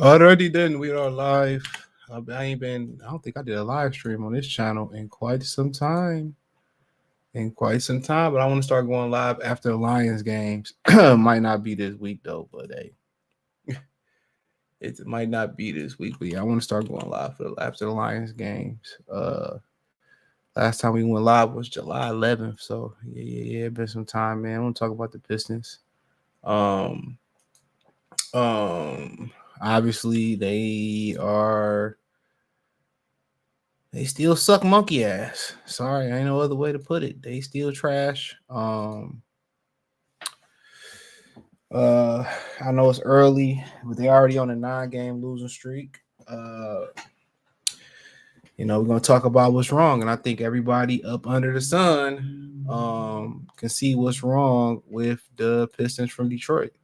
Already done. We are live. I don't think I did a live stream on this channel in quite some time. But I want to start going live after the Lions games. Might not be this week though, but hey, it might not be this week. But yeah, I want to start going live after the Lions games. Last time we went live was July 11th. So yeah. It's been some time, man. I want to talk about the Pistons. Um, Obviously they still suck monkey ass. Sorry, ain't no other way to put it. They still trash. Uh, I know it's early, but they already on a 9-game losing streak. We're gonna talk about what's wrong, and I think everybody up under the sun can see what's wrong with the Pistons from Detroit.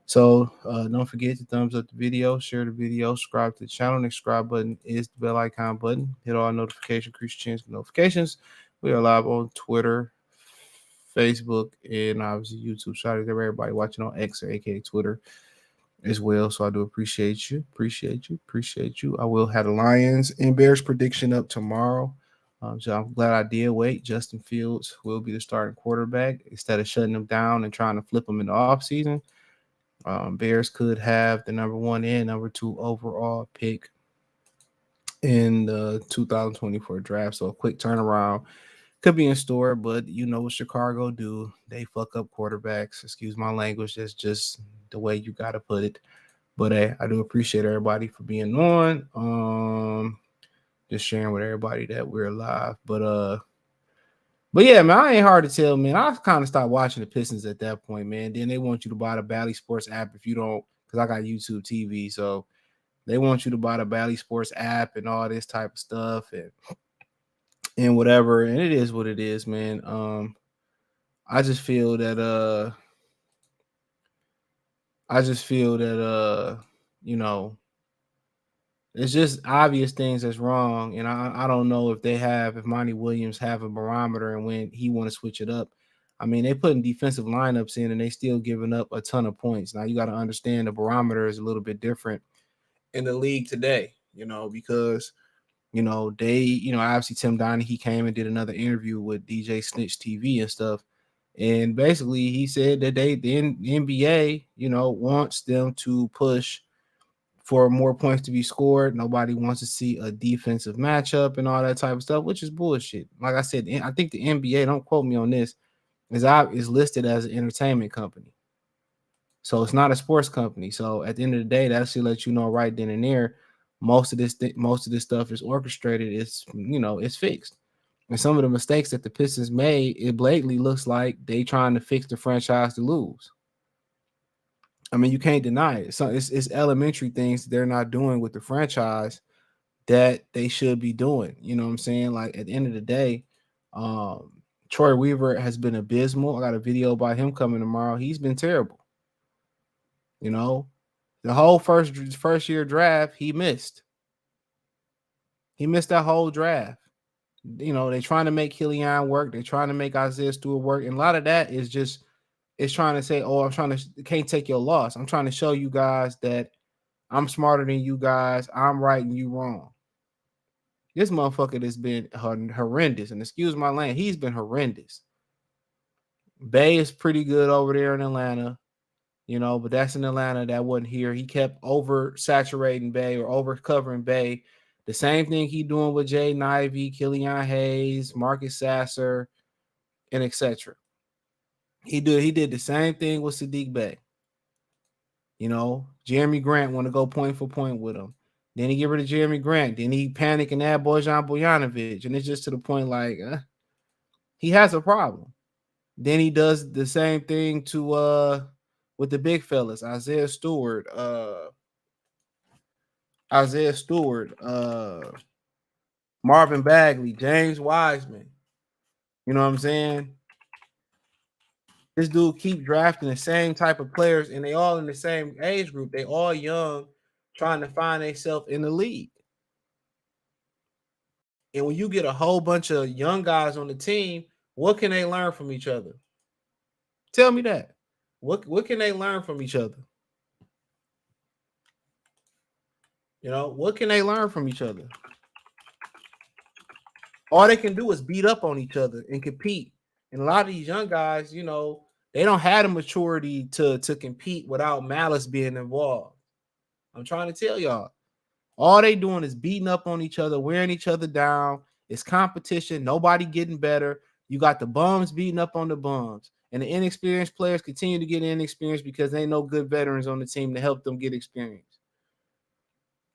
So don't forget to thumbs up the video, share the video, subscribe to the channel. Next subscribe button is the bell icon button. Hit all notifications, increase your chance for notifications. We are live on Twitter, Facebook, and obviously YouTube. Shout out to everybody watching on X or aka Twitter as well. So I do appreciate you. I will have the Lions and Bears prediction up tomorrow. So I'm glad I did wait. Justin Fields will be the starting quarterback instead of shutting them down and trying to flip them in the offseason. Bears could have the number 1 and number 2 overall pick in the 2024 draft. So a quick turnaround could be in store, but you know what Chicago do. They fuck up quarterbacks. Excuse my language. That's just the way you got to put it. But hey, I do appreciate everybody for being on. Just sharing with everybody that we're live. But yeah, man, I ain't hard to tell, man. I kind of stopped watching the Pistons at that point, man. Then they want you to buy the Bally Sports app if you don't, because I got YouTube TV, so they want you to buy the Bally Sports app and all this type of stuff and whatever. And it is what it is, man. I just feel that you know, it's just obvious things that's wrong, and I don't know if Monty Williams have a barometer and when he want to switch it up. I mean, they putting defensive lineups in and they still giving up a ton of points. Now you got to understand the barometer is a little bit different in the league today, because obviously Tim Donnie he came and did another interview with DJ Snitch TV and stuff, and basically he said that the NBA wants them to push for more points to be scored. Nobody wants to see a defensive matchup and all that type of stuff, which is bullshit. Like I said, I think the NBA, don't quote me on this, is listed as an entertainment company. So it's not a sports company. So at the end of the day, that should let you know right then and there, most of this stuff is orchestrated. It's fixed. And some of the mistakes that the Pistons made, it blatantly looks like they trying to fix the franchise to lose. I mean, you can't deny it. So it's elementary things they're not doing with the franchise that they should be doing. You know what I'm saying? Like at the end of the day, um, Troy Weaver has been abysmal. I got a video about him coming tomorrow. He's been terrible. You know, the whole first year draft, he missed. He missed that whole draft. They're trying to make Killian work. They're trying to make Isaiah Stewart work. And a lot of that is just it's trying to say, oh, can't take your loss. I'm trying to show you guys that I'm smarter than you guys. I'm right and you wrong. This motherfucker has been horrendous. And excuse my language, he's been horrendous. Bay is pretty good over there in Atlanta, but that's in Atlanta. That wasn't here. He kept oversaturating Bay or over covering Bay. The same thing he doing with Jay Ivey, Killian Hayes, Marcus Sasser, and etc. He did the same thing with Sadiq Bey. Jeremy Grant want to go point for point with him. Then he get rid of Jeremy Grant. Then he panic and add Bojan Bojanovic. And it's just to the point like he has a problem. Then he does the same thing to with the big fellas, Isaiah Stewart, Marvin Bagley, James Wiseman. You know what I'm saying? This dude keep drafting the same type of players, and they all in the same age group. They all young, trying to find themselves in the league. And when you get a whole bunch of young guys on the team, what can they learn from each other? Tell me that. What can they learn from each other? You know, what can they learn from each other? All they can do is beat up on each other and compete. And a lot of these young guys, you know, they don't have the maturity to compete without malice being involved. I'm trying to tell y'all. All they doing is beating up on each other, wearing each other down. It's competition. Nobody getting better. You got the bums beating up on the bums. And the inexperienced players continue to get inexperienced because there ain't no good veterans on the team to help them get experience.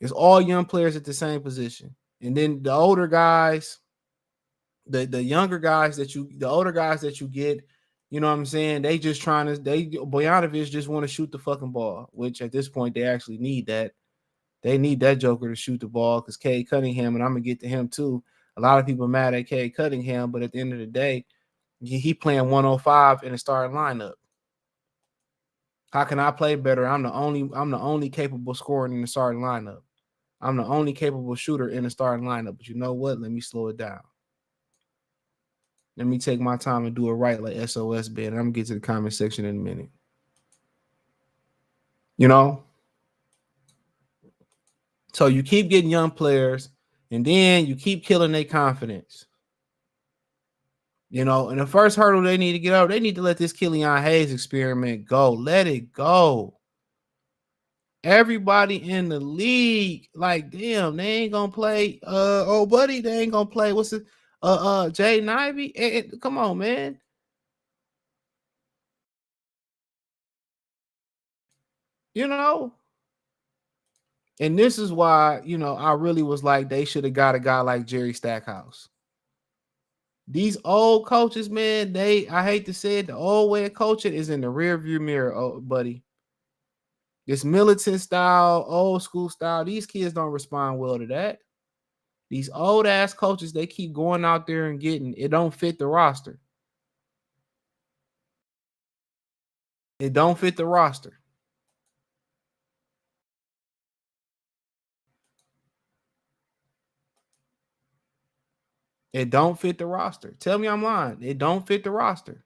It's all young players at the same position. And then the older guys, the younger guys the older guys that you get, you know what I'm saying? They just trying to, Bojanovic just want to shoot the fucking ball, which at this point they actually need that. They need that joker to shoot the ball because Cade Cunningham, and I'm gonna get to him too. A lot of people are mad at Cade Cunningham, but at the end of the day, he playing 105 in the starting lineup. How can I play better? I'm the only capable scorer in the starting lineup. I'm the only capable shooter in the starting lineup. But you know what? Let me slow it down. Let me take my time and do it right like SOS bid. I'm gonna get to the comment section in a minute. You know? So you keep getting young players, and then you keep killing their confidence. You know, and the first hurdle they need to get over, they need to let this Killian Hayes experiment go. Let it go. Everybody in the league, like, damn, they ain't gonna play. Oh, buddy, they ain't gonna play. What's it? Jaden Ivey. Come on, man. You know, and this is why, you know, I really was like, they should have got a guy like Jerry Stackhouse. These old coaches, man, I hate to say it, the old way of coaching is in the rear view mirror, oh, buddy. This militant style, old school style, these kids don't respond well to that. These old ass coaches, they keep going out there and getting, it don't fit the roster. It don't fit the roster. It don't fit the roster. Tell me I'm lying. It don't fit the roster.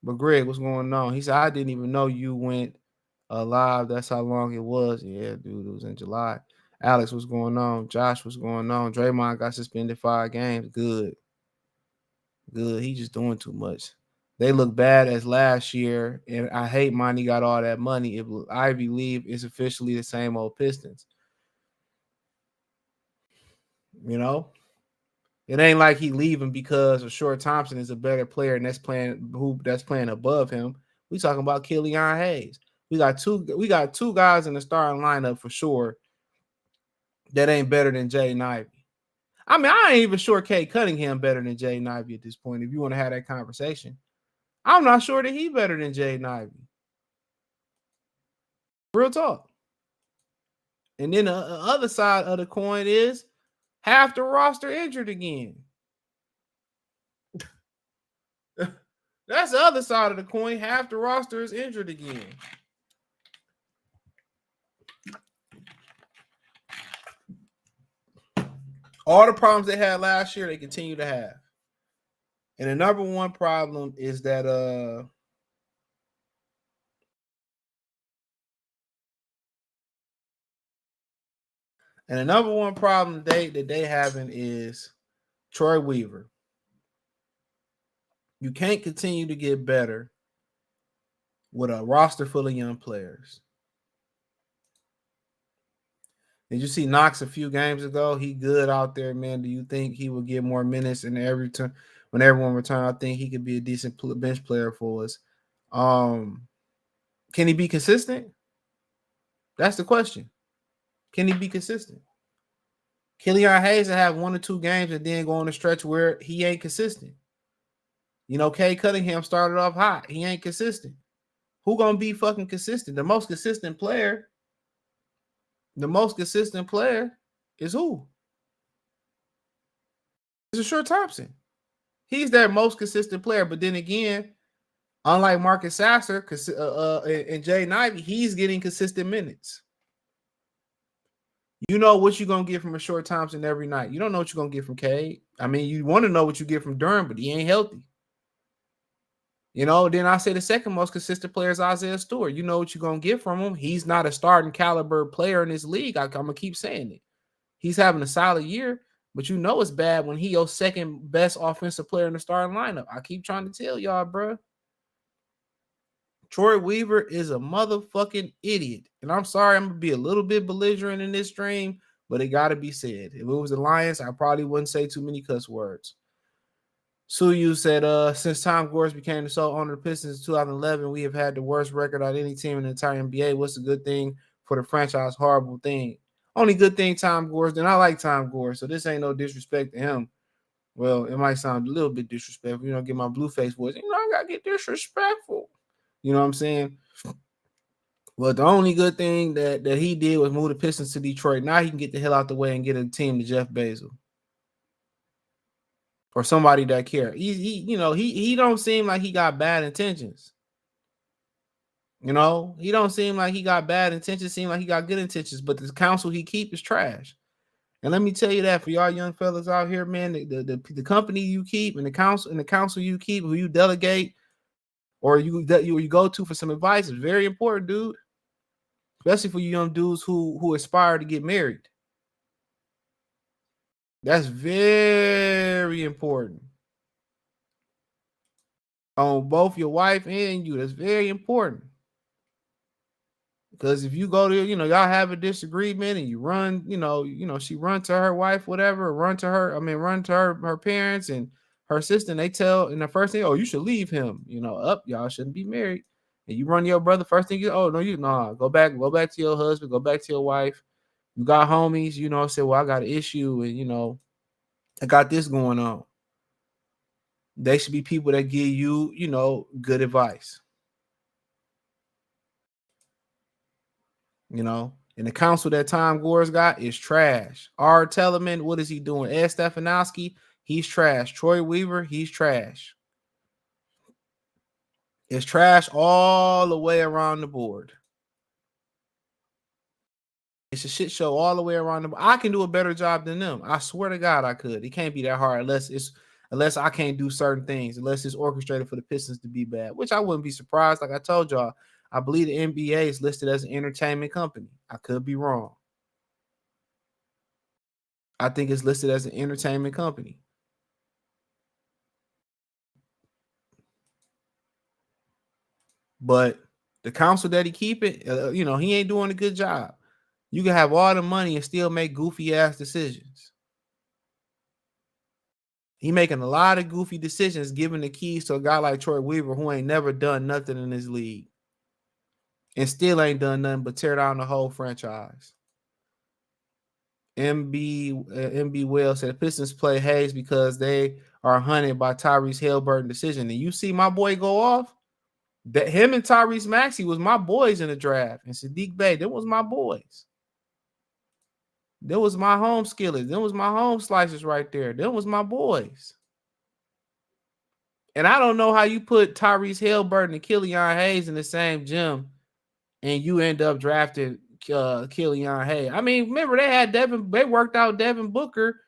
But Greg, what's going on? He said, I didn't even know you went live. That's how long it was. Yeah, dude, it was in July. Alex, what's going on? Josh, what's going on? Draymond got suspended 5 games. Good. Good. He just doing too much. They look bad as last year, and I hate Monty got all that money. If Ivy leave, it's officially the same old Pistons. You know? It ain't like he leaving because Short Thompson is a better player and that's playing above him. We talking about Killian Hayes. We got two guys in the starting lineup for sure that ain't better than Jaden Ivey. I mean, I ain't even sure Cade Cunningham better than Jaden Ivey at this point. If you want to have that conversation, I'm not sure that he better than Jaden Ivey. Real talk. And then the other side of the coin is half the roster injured again. That's the other side of the coin. Half the roster is injured again. All the problems they had last year, they continue to have. And the number one problem is that and the number one problem that they having is Troy Weaver. You can't continue to get better with a roster full of young players. Did you see Knox a few games ago? He good out there, man. Do you think he will get more minutes in every turn when everyone returns? I think he could be a decent bench player for us. Can he be consistent? That's the question. Can he be consistent? Killian Hayes will have 1 or 2 games and then go on a stretch where he ain't consistent. You know, Cade Cunningham started off hot. He ain't consistent. Who gonna be fucking consistent? The most consistent player is who? It's Short Thompson. He's their most consistent player. But then again, unlike Marcus Sasser and Jaden Ivey, he's getting consistent minutes. You know what you're going to get from a Short Thompson every night. You don't know what you're going to get from Cade. I mean, you want to know what you get from Durham, but he ain't healthy. Then I say the second most consistent player is Isaiah Stewart. You know what you're gonna get from him. He's not a starting caliber player in this league. I'm gonna keep saying it. He's having a solid year, but you know it's bad when he your second best offensive player in the starting lineup. I keep trying to tell y'all, bro. Troy Weaver is a motherfucking idiot. And I'm sorry, I'm gonna be a little bit belligerent in this stream, but it gotta be said. If it was the Lions, I probably wouldn't say too many cuss words. Suyu said, since Tom Gores became the sole owner of the Pistons in 2011, we have had the worst record on any team in the entire NBA. What's the good thing for the franchise? Horrible thing. Only good thing, Tom Gores. Then I like Tom Gores, so this ain't no disrespect to him. Well, it might sound a little bit disrespectful. Get my blue face voice. I gotta get disrespectful. You know what I'm saying? Well, the only good thing that he did was move the Pistons to Detroit. Now he can get the hell out the way and get a team to Jeff Bezos or somebody that care. He don't seem like he got bad intentions. He don't seem like he got bad intentions. Seem like he got good intentions. But the counsel he keep is trash. And let me tell you that for y'all young fellas out here, man, the company you keep and the counsel you keep, who you delegate or you go to for some advice is very important, dude. Especially for you young dudes who aspire to get married. That's very important. On both your wife and you. That's very important. Because if you go to, y'all have a disagreement and you run, she run to her wife, whatever, run to her parents and her sister, and they tell, and the first thing, oh, you should leave him, y'all shouldn't be married. And you run to your brother, first thing oh, no, go back to your husband, go back to your wife. You got homies, say, well, I got an issue and, I got this going on. They should be people that give you, good advice. And the counsel that Tom Gores got is trash. R. Tellerman, what is he doing? Ed Stefanowski, he's trash. Troy Weaver, he's trash. It's trash all the way around the board. It's a shit show all the way around the board. I can do a better job than them. I swear to God I could. It can't be that hard unless I can't do certain things, unless it's orchestrated for the Pistons to be bad, which I wouldn't be surprised. Like I told y'all, I believe the NBA is listed as an entertainment company. I could be wrong. I think it's listed as an entertainment company. But the counsel that he keep it, he ain't doing a good job. You can have all the money and still make goofy ass decisions. He making a lot of goofy decisions, giving the keys to a guy like Troy Weaver who ain't never done nothing in this league and still ain't done nothing but tear down the whole franchise. MB Wells said the Pistons play Hayes because they are hunted by Tyrese Halliburton decision. And you see my boy go off. That him and Tyrese Maxey was my boys in the draft, and Sadiq Bey, that was my boys. That was my home skillets. That was my home slices right there. That was my boys. And I don't know how you put Tyrese Halliburton and Killian Hayes in the same gym, and you end up drafting Killian Hayes. I mean, remember they worked out Devin Booker.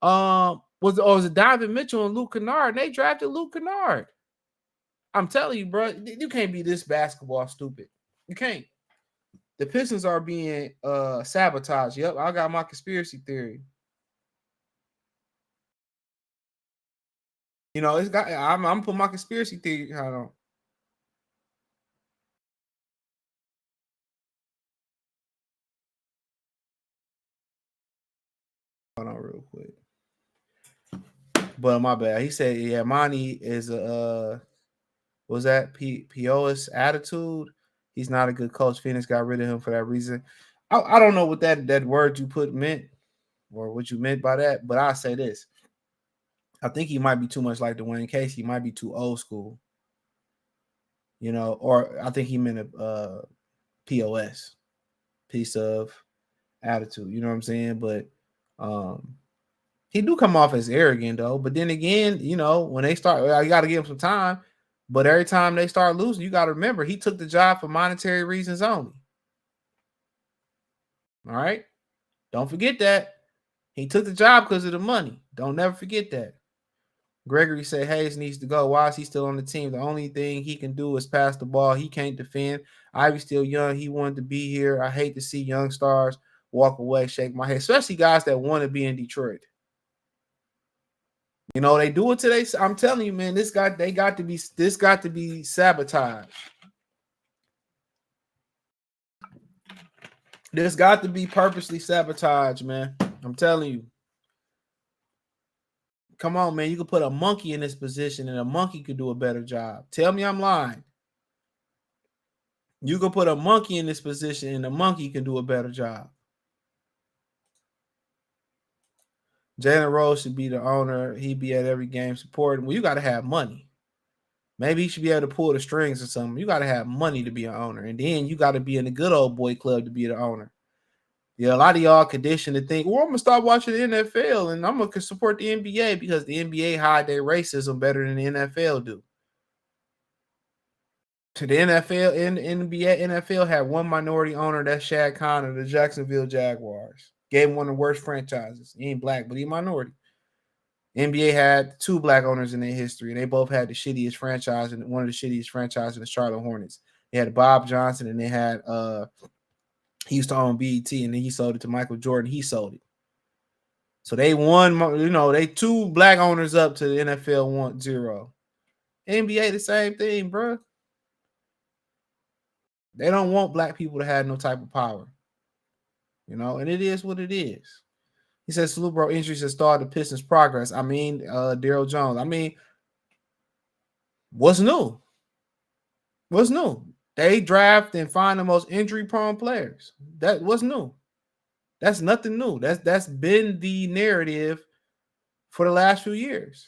Was it Donovan Mitchell and Luke Kennard? And they drafted Luke Kennard. I'm telling you, bro, you can't be this basketball stupid. You can't. The Pistons are being sabotaged. Yep, I got my conspiracy theory. I'm putting my conspiracy theory on. Hold on real quick. But my bad. He said, yeah, Monty is was that Pio's attitude? He's not a good coach. Phoenix got rid of him for that reason. I don't know what that word you put meant or what you meant by that, but I'll say this. I think he might be too much like Dwayne Casey. He might be too old school. Or I think he meant a POS, piece of attitude. You know what I'm saying? But he do come off as arrogant though. But then again, when they start, you got to give him some time. But every time they start losing, you got to remember he took the job for monetary reasons only. All right, don't forget that he took the job because of the money. Don't never forget that. Gregory said Hayes needs to go. Why is he still on the team? The only thing he can do is pass the ball. He can't defend. Ivy's still young. He wanted to be here. I hate to see young stars walk away, shake my head, especially guys that want to be in Detroit. You know, they do it today. I'm telling you, man, this got to be sabotaged. This got to be purposely sabotaged, man. I'm telling you. Come on, man. You could put a monkey in this position and a monkey could do a better job. Tell me I'm lying. You could put a monkey in this position and a monkey can do a better job. Jalen Rose should be the owner. He'd be at every game supporting. Well, you got to have money. Maybe he should be able to pull the strings or something. You got to have money to be an owner. And then you got to be in the good old boy club to be the owner. Yeah, a lot of y'all conditioned to think, well, I'm going to start watching the NFL and I'm going to support the NBA because the NBA hide their racism better than the NFL do. To the NFL and NBA, NFL had one minority owner, that's Shad Khan of the Jacksonville Jaguars. Gave him one of the worst franchises. He ain't black, but he minority. NBA had two black owners in their history, and they both had the shittiest franchise and one of the shittiest franchises in the Charlotte Hornets. They had Bob Johnson, and they had he used to own BET, and then he sold it to Michael Jordan. He sold it. So they won, they two black owners up to the NFL 1-0. NBA the same thing, bro. They don't want black people to have no type of power. And it is what it is. He says Salute Bro injuries have stalled the Pistons' progress. I mean, Daryl Jones. I mean, what's new? What's new? They draft and find the most injury-prone players. That what's new? That's nothing new. That's been the narrative for the last few years.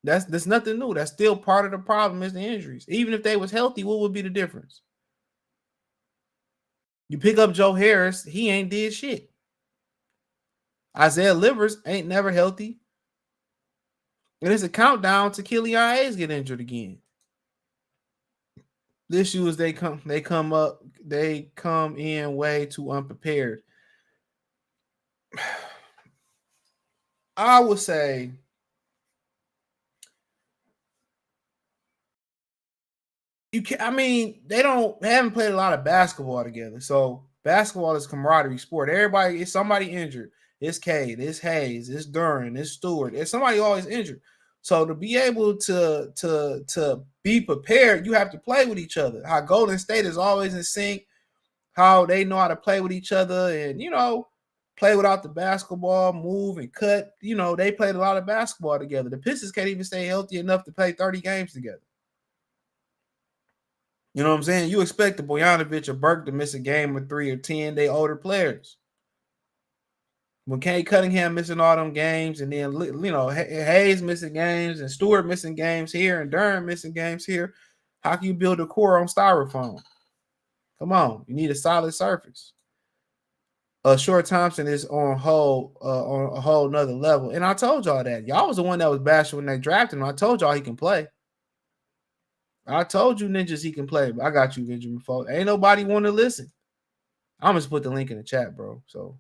That's nothing new. That's still part of the problem is the injuries. Even if they was healthy, what would be the difference? You pick up Joe Harris, he ain't did shit. Isaiah Livers ain't never healthy. And it's a countdown to Killian Hayes get injured again. The issue is they come in way too unprepared. I would say they haven't played a lot of basketball together. So basketball is a camaraderie sport. Everybody, is somebody injured. It's Cade, it's Hayes, it's Duran, it's Stewart. It's somebody always injured. So to be able to be prepared, you have to play with each other. How Golden State is always in sync, how they know how to play with each other and, play without the basketball, move and cut. They played a lot of basketball together. The Pistons can't even stay healthy enough to play 30 games together. You know what I'm saying? You expect the Bojanovic or Burke to miss a game or 3 or 10. They older players. When Kay Cunningham missing all them games, and then Hayes missing games, and Stewart missing games here, and Duran missing games here, how can you build a core on styrofoam? Come on, you need a solid surface. Short Thompson is on a whole nother level, and I told y'all that. Y'all was the one that was bashing when they drafted him. I told y'all he can play. I told you ninjas he can play, but I got you, Benjamin Folk. Ain't nobody want to listen. I'm just put the link in the chat, bro. So,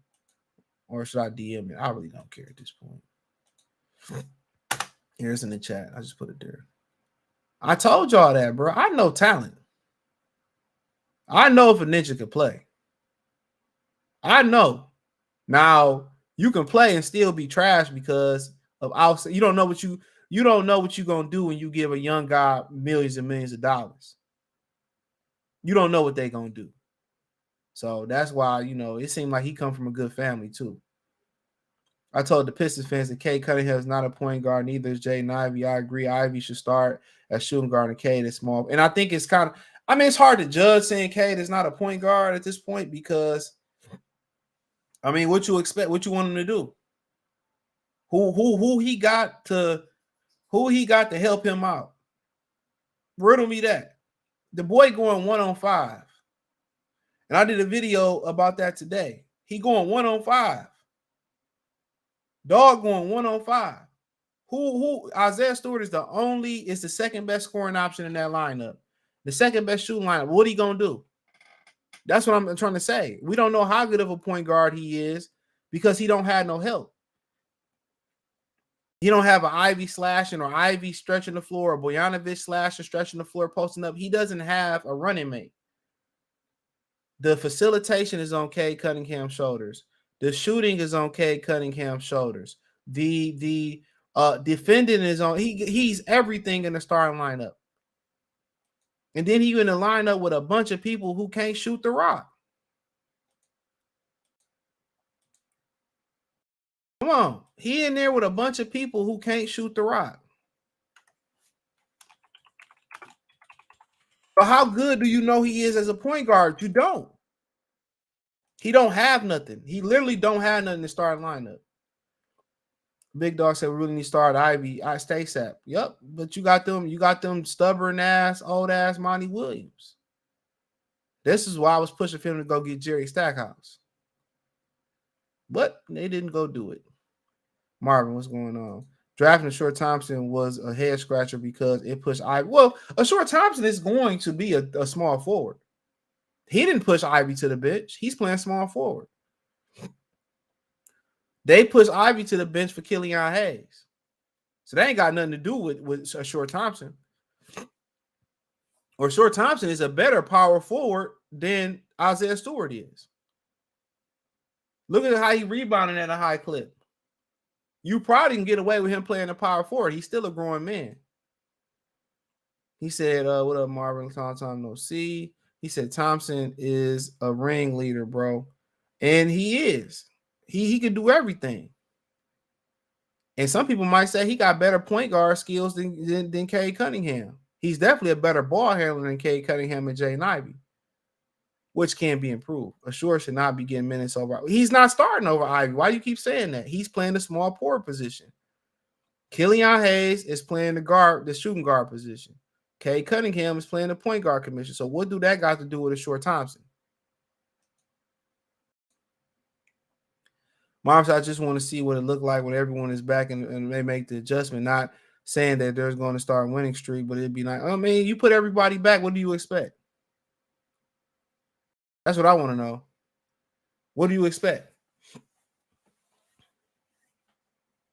or should I DM it? I really don't care at this point. Here's in the chat. I just put it there. I told y'all that, bro. I know talent. I know if a ninja can play. I know. Now you can play and still be trash because of outside. You don't know what you're gonna do when you give a young guy millions and millions of dollars. You don't know what they're gonna do. So that's why, it seemed like he come from a good family too. I told the Pistons fans that Cade Cunningham is not a point guard, neither is Jaden Ivey. I agree. Ivy should start as shooting guard and Cade is small. And I think it's it's hard to judge saying Cade is not a point guard at this point because what you expect, what you want him to do? Who he got to help him out? Riddle me that. The boy going 1-on-5. And I did a video about that today. He going 1-on-5. Dog going 1-on-5. Who Isaiah Stewart is the second best scoring option in that lineup. The second best shooting lineup. What he gonna do? That's what I'm trying to say. We don't know how good of a point guard he is because he don't have no help. He don't have an Ivy slashing or Ivy stretching the floor or Bojanovic slashing, stretching the floor, posting up. He doesn't have a running mate. The facilitation is on Cade Cunningham's shoulders. The shooting is on Cade Cunningham's shoulders. The defending is on. He's everything in the starting lineup. And then he in the lineup with a bunch of people who can't shoot the rock. Come on. He in there with a bunch of people who can't shoot the rock. But how good do you know he is as a point guard? You don't. He don't have nothing. He literally don't have nothing to start lineup. Big Dog said we really need to start Ivy. I stay sap. Yep, but you got them stubborn ass, old ass Monty Williams. This is why I was pushing for him to go get Jerry Stackhouse. But they didn't go do it. Marvin, what's going on? Drafting a Short Thompson was a head scratcher because it pushed Ivy. Well, a Short Thompson is going to be a small forward. He didn't push Ivy to the bench. He's playing small forward. They pushed Ivy to the bench for Killian Hayes. So they ain't got nothing to do with a Short Thompson. Or Short Thompson is a better power forward than Isaiah Stewart is. Look at how he rebounded at a high clip. You probably can get away with him playing a power forward. He's still a growing man. He said, what up, Marvin? Tom no see. He said Thompson is a ringleader, bro. And he is. He can do everything. And some people might say he got better point guard skills than Cade Cunningham. He's definitely a better ball handler than Cade Cunningham and Jaden Ivey, which can be improved. Ashore should not be getting minutes over. He's not starting over Ivy. Why do you keep saying that? He's playing the small forward position. Killian Hayes is playing the shooting guard position. Cade Cunningham is playing the point guard commission. So what do that got to do with a Short Thompson? Moms, I just want to see what it looked like when everyone is back and they make the adjustment. Not saying that there's going to start a winning streak, but it'd be like, I mean, you put everybody back. What do you expect? That's what I want to know. What do you expect?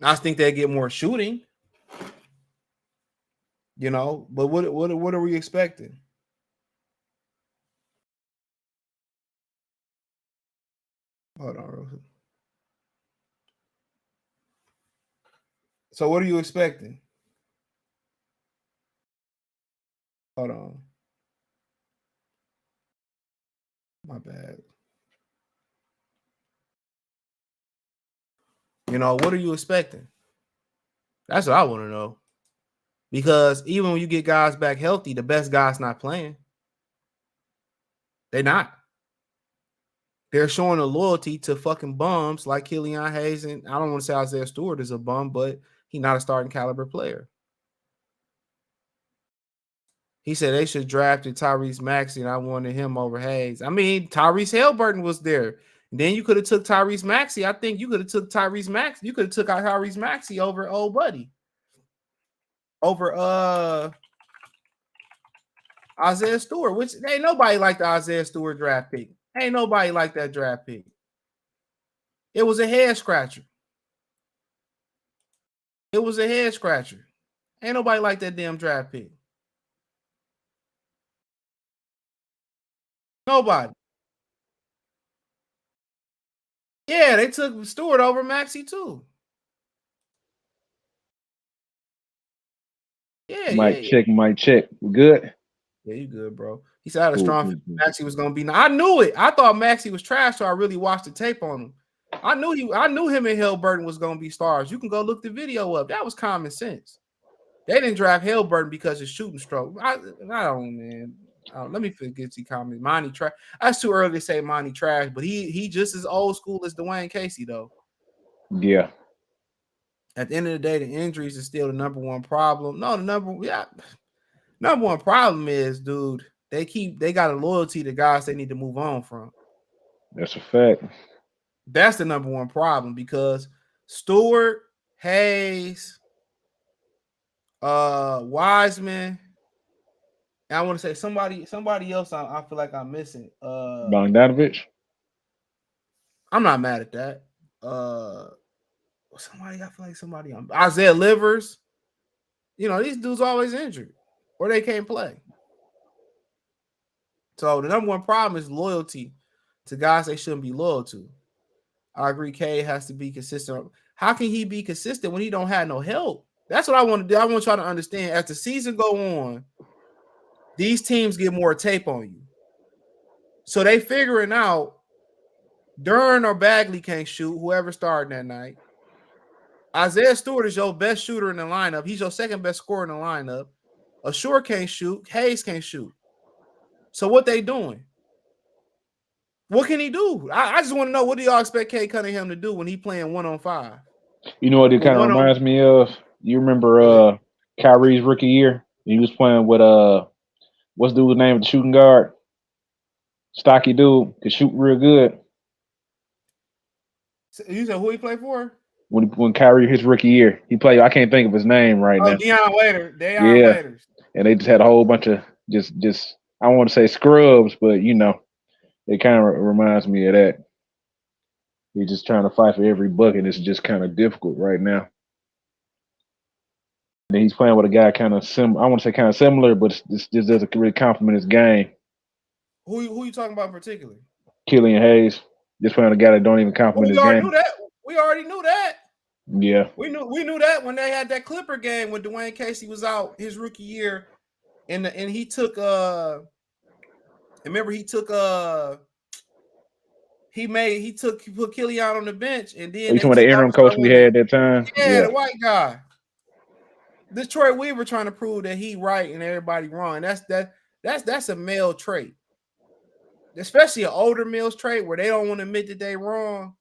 I think they get more shooting, but what are we expecting? Hold on. So what are you expecting? Hold on. My bad. What are you expecting? That's what I want to know. Because even when you get guys back healthy, the best guys not playing. They're not. They're showing a loyalty to fucking bums like Killian Hayes, and I don't want to say Isaiah Stewart is a bum, but he's not a starting caliber player. He said they should draft Tyrese Maxey, and I wanted him over Hayes. I mean, Tyrese Haliburton was there. And then you could have took Tyrese Maxey. I think you could have took Tyrese Maxey. You could have took out Tyrese Maxey over old buddy. Over Isaiah Stewart, which ain't nobody like the Isaiah Stewart draft pick. Ain't nobody like that draft pick. It was a head scratcher. It was a head scratcher. Ain't nobody like that damn draft pick. Nobody. Yeah, they took Stewart over Maxey too. Yeah, Mic check. We good? Yeah, you good, bro. He said I had a strong feeling Maxey was gonna be. I knew it. I thought Maxey was trash, so I really watched the tape on him. I knew him and Haliburton was gonna be stars. You can go look the video up. That was common sense. They didn't draft Haliburton because of shooting stroke. I don't, man. Let me forget the comment. Monty trash. That's too early to say Monty trash, but he just as old school as Dwayne Casey, though. Yeah. At the end of the day, the injuries is still the number one problem. No, the number one problem is, dude, they got a loyalty to guys they need to move on from. That's a fact. That's the number one problem because Stewart, Hayes, Wiseman, and I want to say somebody else I feel like I'm missing. Bogdanovich. I'm not mad at that. somebody. I feel like somebody on Isaiah Livers. These dudes always injured or they can't play. So the number one problem is loyalty to guys they shouldn't be loyal to. I agree. K has to be consistent. How can he be consistent when he don't have no help? That's what I want to do. I want y'all to understand. As the season go on, these teams get more tape on you. So they figuring out Durn or Bagley can't shoot, whoever started that night. Isaiah Stewart is your best shooter in the lineup. He's your second best scorer in the lineup. Ashore can't shoot. Hayes can't shoot. So what they doing? What can he do? I just want to know, what do y'all expect Kay Cunningham to do when he playing 1-on-5? You know what it kind of reminds me of? You remember Kyrie's rookie year? He was playing with what's the dude's name? The shooting guard, stocky dude, could shoot real good. You said who he played for? When Kyrie his rookie year, he played. I can't think of his name right now. Deion Waiters. Yeah, and they just had a whole bunch of just I don't want to say scrubs, but it kind of reminds me of that. He's just trying to fight for every bucket. It's just kind of difficult right now. And he's playing with a guy kind of I want to say kind of similar, but this doesn't really compliment his game. Who you talking about in particular? Killian Hayes. Just playing with a guy that don't even compliment his game. We already knew that. Yeah. We knew that when they had that Clipper game when Dwayne Casey was out his rookie year, and he took remember he took he put Killian on the bench, and then you talking about the interim coach we had that time? Yeah, the white guy. This Troy Weaver trying to prove that he right and everybody wrong. That's a male trait, especially an older male's trait where they don't want to admit that they wrong.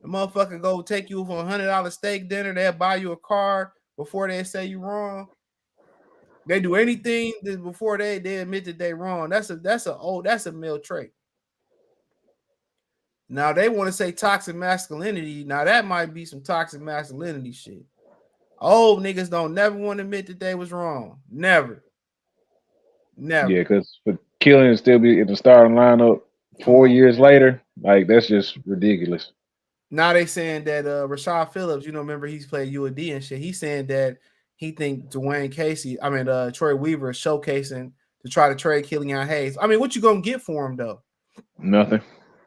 The motherfucker go take you for $100 steak dinner. They'll buy you a car before they say you wrong. They do anything before they admit that they wrong. That's a male trait. Now they want to say toxic masculinity. Now that might be some toxic masculinity shit. Old niggas don't never want to admit that they was wrong. Never. Yeah, because for Killian to still be in the starting lineup 4 years later, like that's just ridiculous. Now they saying that Rashad Phillips, remember he's played UAD and shit. He's saying that he think Troy Weaver is showcasing to try to trade Killian Hayes. I mean, what you gonna get for him though? Nothing.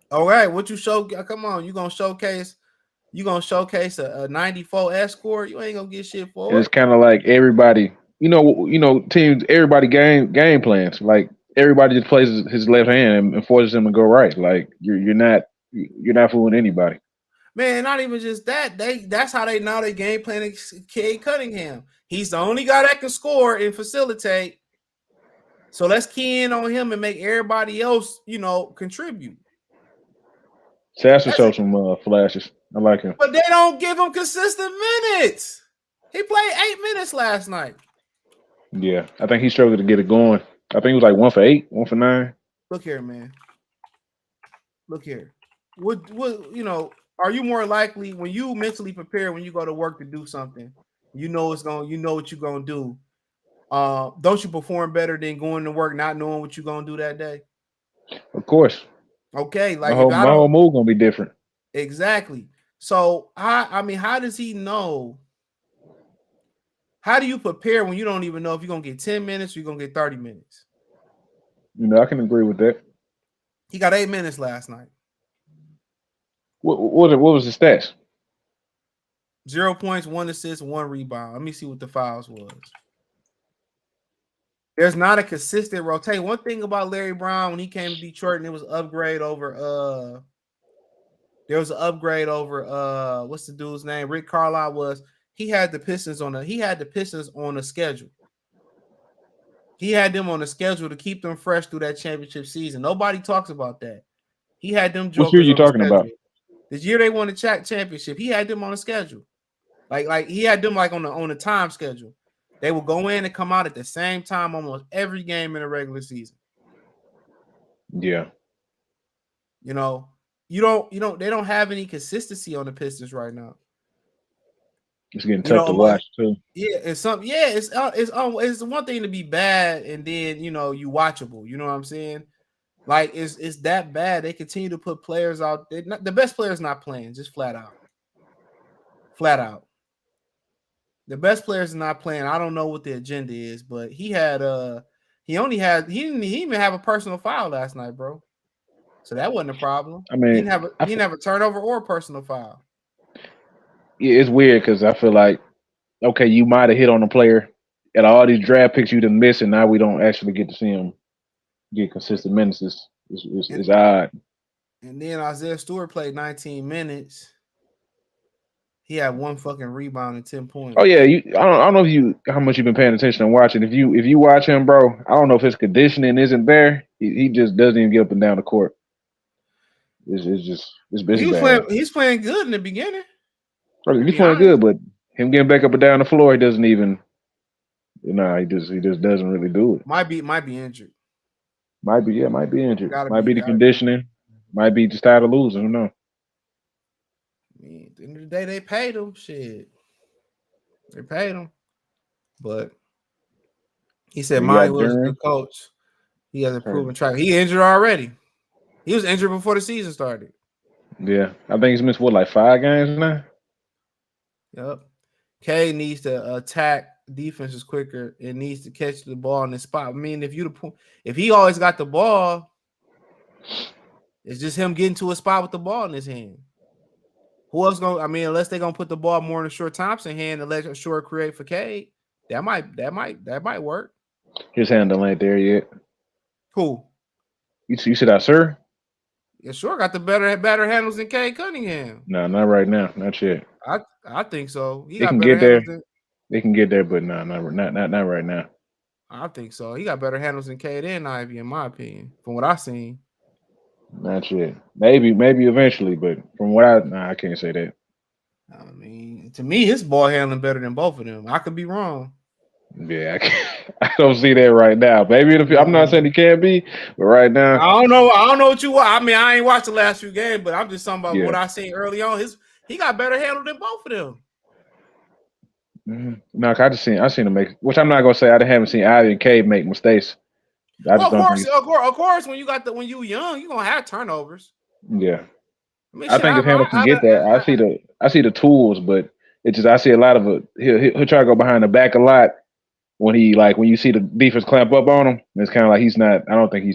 All right, what you show? Come on, you gonna showcase a 94 S score? You ain't gonna get shit for it. It's kind of like everybody, teams. Everybody game plans. Like everybody just plays his left hand and forces him to go right. Like you're not fooling anybody. Man, not even just that. That's how they know they game planning Cade Cunningham. He's the only guy that can score and facilitate. So let's key in on him and make everybody else, contribute. Sasser showed some flashes. I like him. But they don't give him consistent minutes. He played 8 minutes last night. Yeah, I think he struggled to get it going. I think he was like 1 for 8, 1 for 9. Look here, man. Look here. What are you more likely when you mentally prepare when you go to work to do something? You know what you're gonna do. Don't you perform better than going to work not knowing what you're gonna do that day? Of course. Okay, like my whole move gonna be different. Exactly. So how does he know? How do you prepare when you don't even know if you're gonna get 10 minutes or you're gonna get 30 minutes? I can agree with that. He got 8 minutes last night. What was the stats? 0 points, 1 assist, 1 rebound. Let me see what the fouls was. There's not a consistent rotation. One thing about Larry Brown when he came to Detroit, and it was upgrade over. There was an upgrade over. What's the dude's name? Rick Carlisle was. He had the Pistons on the schedule. He had them on the schedule to keep them fresh through that championship season. Nobody talks about that. He had them. What year are you talking about? This year they won the championship. He had them on the schedule. Like he had them like on the time schedule. They would go in and come out at the same time almost every game in the regular season. Yeah. They don't have any consistency on the Pistons right now. It's getting tough to watch too. Yeah, it's one thing to be bad and then you watchable. You know what I'm saying? Like it's that bad. They continue to put players out. The best players not playing, just flat out. flat out. The best players are not playing. I don't know what the agenda is, but he didn't even have a personal foul last night, bro. So that wasn't a problem. I mean, He didn't have a turnover or a personal foul. yeah, it's weird because I feel like okay, you might have hit on a player, and all these draft picks you didn't miss, and now we don't actually get to see him get consistent minutes. Is And odd. and then Isaiah Stewart played 19 minutes. He had one fucking rebound and 10 Oh yeah, points. I don't know if you how much you've been paying attention and watching. If you watch him, bro, I don't know if his conditioning isn't there. He just doesn't even get up and down the court. It's just it's bad. He's playing good in the beginning, Bro, to he's be playing honest. good, but him getting back up and down the floor, he doesn't even. He just doesn't really do it. Might be injured. Might be injured. Gotta Might be, be the gotta be. conditioning. Might be just tired of losing. Who knows? I mean, at the end of the day, they paid him. Shit. They paid him. But he said And he Monty got was a Duran. good coach. He has a proven track. He injured already. He was injured before the season started. Yeah, I think he's missed what like 5 games now. Yep. K needs to attack defenses quicker. It needs to catch the ball in the spot. I mean, if he always got the ball, it's just him getting to a spot with the ball in his hand. Who else gonna? I mean, unless they're gonna put the ball more in the Short Thompson hand and let Short create for K, that might work. His handle ain't there yet. Who? You see that, sir? Yeah, Short got the better handles than K Cunningham. No, not right now. Not yet. I think so. He They got can better get there. handles than They can get there, but no, not right now. I think so. He got better handles than Cade and Ivy, in my opinion, from what I've seen. Not yet. Maybe eventually, but from what I can't say that. I mean, to me, his ball handling better than both of them. I could be wrong. Yeah, I don't see that right now. Maybe I'm not saying he can't be, but right now, I don't know. I don't know what you want. I mean, I ain't watched the last few games, but I'm just talking about yeah. what I seen early on. He got better handle than both of them. No, I seen him make. Which I'm not gonna say I haven't seen Ivy and Cade make mistakes. I Well, just don't think. of course, when you young, you gonna have turnovers. Yeah, I mean, I shit, think his handle can get that. I see the tools, but it's just I see a lot of it. He'll try to go behind the back a lot when when you see the defense clamp up on him. It's kind of like he's not. I don't think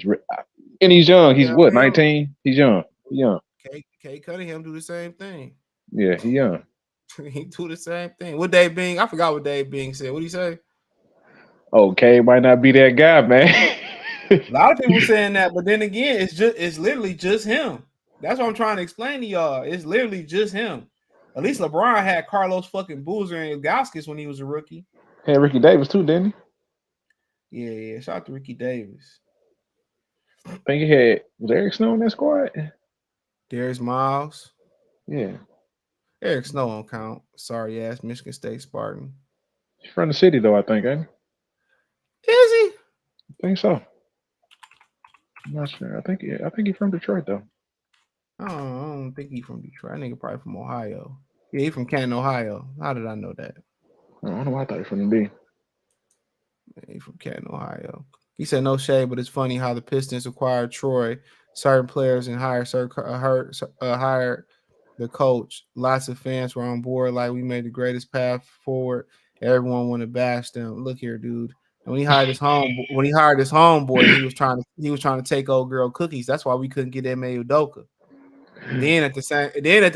and he's young. He's yeah, what him. 19. He's young. He's young. K Cunningham do the same thing. Yeah, he's young. He do the same thing. What Dave Bing? I forgot what Dave Bing said. What did he say? Okay, might not be that guy, man. A lot of people saying that, but then again, it's literally just him. That's what I'm trying to explain to y'all. It's literally just him. At least LeBron had Carlos fucking Boozer and Gauskas when he was a rookie. Had Ricky Davis too, didn't he? Yeah. Shout out to Ricky Davis. I think he had was Eric Snow in that squad. Darius Miles. Yeah, Eric Snow don't count. Sorry ass Michigan State Spartan. he's from the city though. I think, ain't he? Is he? I think so. I'm not sure. I think he's from Detroit though. I don't think he's from Detroit. I think he's probably from Ohio. Yeah, he's from Canton, Ohio. How did I know that? I don't know why I thought he was from the B. He's from Canton, Ohio. He said no shade, but it's funny how the Pistons acquired Troy, certain players, and hired the coach. Lots of fans were on board, like we made the greatest path forward. Everyone wanted to bash them. Look here, dude. And when he hired his homeboy, he was trying to take old girl cookies. That's why we couldn't get Ime Udoka. Then at the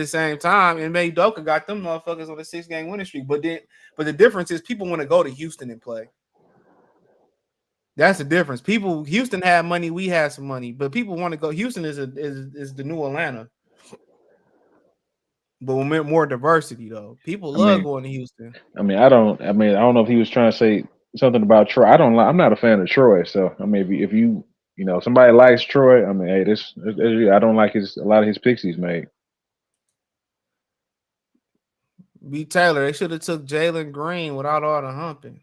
same time, Ime Udoka got them motherfuckers on a 6-game winning streak. But the difference is people want to go to Houston and play. That's the difference. Houston had money, we had some money, but people want to go. Houston is the new Atlanta, but with more diversity though. People I love mean, going to Houston. I don't know if he was trying to say something about Troy. I don't. I'm not a fan of Troy. So I mean, if you somebody likes Troy, I mean, hey, I don't like a lot of his picks he's made. B. Taylor, they should have took Jalen Green without all the humping.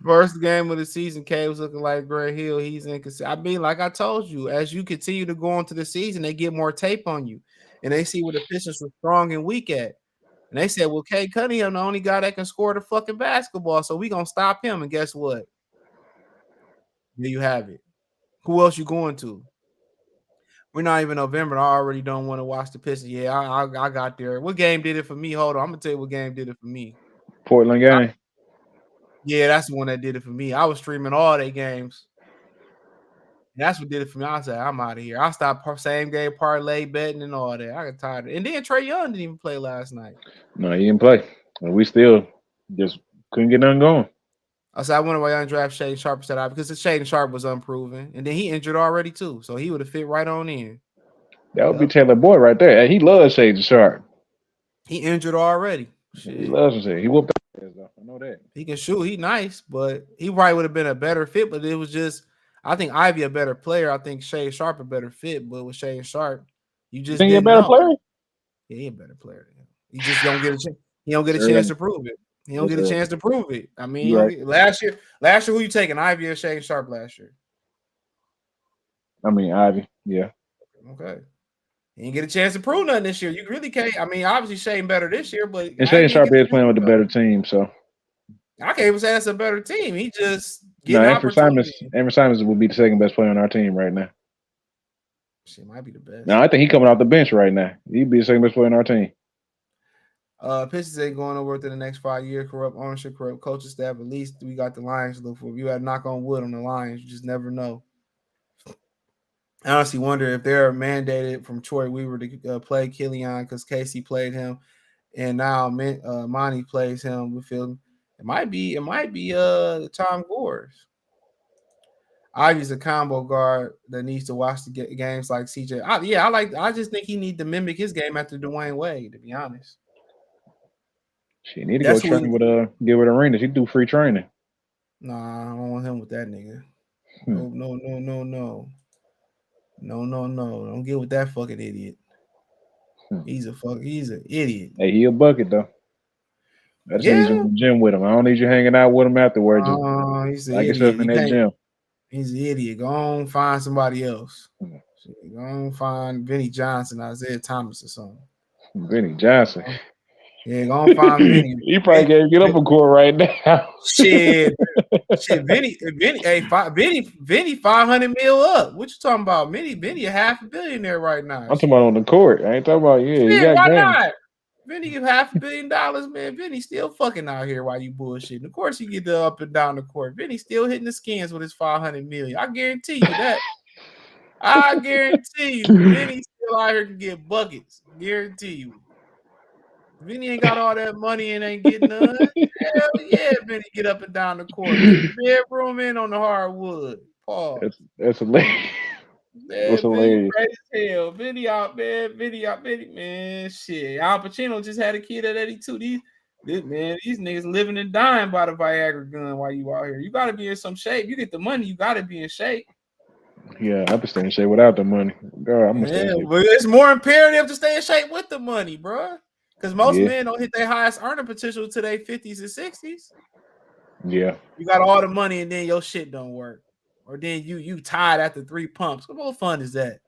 First game of the season, K was looking like Grant Hill. He's inconsistent. I mean, like I told you, as you continue to go into the season, they get more tape on you, and they see where the Pistons were strong and weak at. And they said, "Well, K Cunningham, the only guy that can score the fucking basketball, so we gonna stop him." And guess what? There you have it. Who else you going to? We're not even November. I already don't want to watch the Pistons. Yeah, I got there. What game did it for me? Hold on, I'm gonna tell you what game did it for me. Portland I, game. yeah, that's the one that did it for me. I was streaming all their games. That's what did it for me. I said, I'm out of here. I stopped same game parlay betting and all that. I got tired of it. And then Trey Young didn't even play last night. No, he didn't play, and we still just couldn't get nothing going. I said, I wonder why I undrafted Shaden Sharp instead of because the Shaden Sharp was unproven. And then he injured already too. So he would have fit right on in. That would be Yep. Taylor Boyd right there. Hey, he loves Shades Sharp. He injured already. He Shit. loves Shades. He whooped our ass, though. I know that. He can shoot. He nice, but he probably would have been a better fit. But it was just, I think Ivy a better player. I think Shane Sharp a better fit. But with Shane Sharp, you You just think he a didn't better know. player? Yeah, he a better player than him. He just don't get a chance. He don't get a chance Early. to prove it. He don't That's get a early. chance to prove it. I mean, You right. last year, who you taking? Ivy or Shane Sharp last year? I mean, Ivy. Yeah. Okay. He didn't get a chance to prove nothing this year. You really can't. I mean, obviously Shane better this year, but And Shades Ivy didn't Sharp get a is chance playing with the to show. better team, so. I can't even say that's a better team. He just No, getting opportunity. Amber Simons will be the second best player on our team right now. She might be the Now, best. I think he coming off the bench right now. He'd be the second best player on our team. Pistons ain't going over within the next 5 years. Corrupt ownership, corrupt coaching staff. At least we got the Lions to look for. If you had to knock on wood on the Lions, you just never know. I honestly wonder if they're mandated from Troy Weaver to play Killian because Casey played him, and now Monty plays him. We feel it might be Tom Gores. Ivy's a combo guard that needs to watch the games like CJ. I just think he need to mimic his game after Dwayne Wade. To be honest, She need to go that's who train he. with get with Arena. She do free training. Nah, I don't want him with that nigga. Hmm. No. Don't get with that fucking idiot. Hmm. He's an idiot. Hey, he a bucket though. I just need you in Yeah. the gym with him. I don't need you hanging out with him afterwards. Just He's an lock yourself idiot. in You that can't. gym. He's an idiot. Go on, find somebody else. Hmm. Go on, find Vinny Johnson, Isaiah Thomas, or something. Vinny Johnson. Yeah, go on, find Vinny. He probably can't get up a court right now. Shit, Vinny, 500 mil up. What you talking about? Vinny, a half a billionaire right now. I'm talking about on the court. I ain't talking about he Shit, got why game. not? Vinny, you $500 million, man. Vinny still fucking out here while you bullshitting. Of course, he get the up and down the court. Vinny still hitting the skins with his 500 million. I guarantee you that. I guarantee you, Vinny still out here to get buckets. Guarantee you. Vinny ain't got all that money and ain't getting none. Hell yeah, Vinny get up and down the court. Get the bedroom in on the hardwood. Pause. That's hilarious. That's Man, Vinny hilarious. great as hell. Vinny out, man. Vinny, man. Shit. Al Pacino just had a kid at 82. These niggas living and dying by the Viagra gun while you out here. You gotta be in some shape. You get the money, you gotta be in shape. Yeah, I can stay in shape without the money. God, I'm gonna stay in Yeah, shape. but it's more imperative to stay in shape with the money, bro. Because most Yeah, men don't hit their highest earning potential to their 50s and 60s. yeah. You got all the money and then your shit don't work. Or then you tired after 3 pumps. What more fun is that?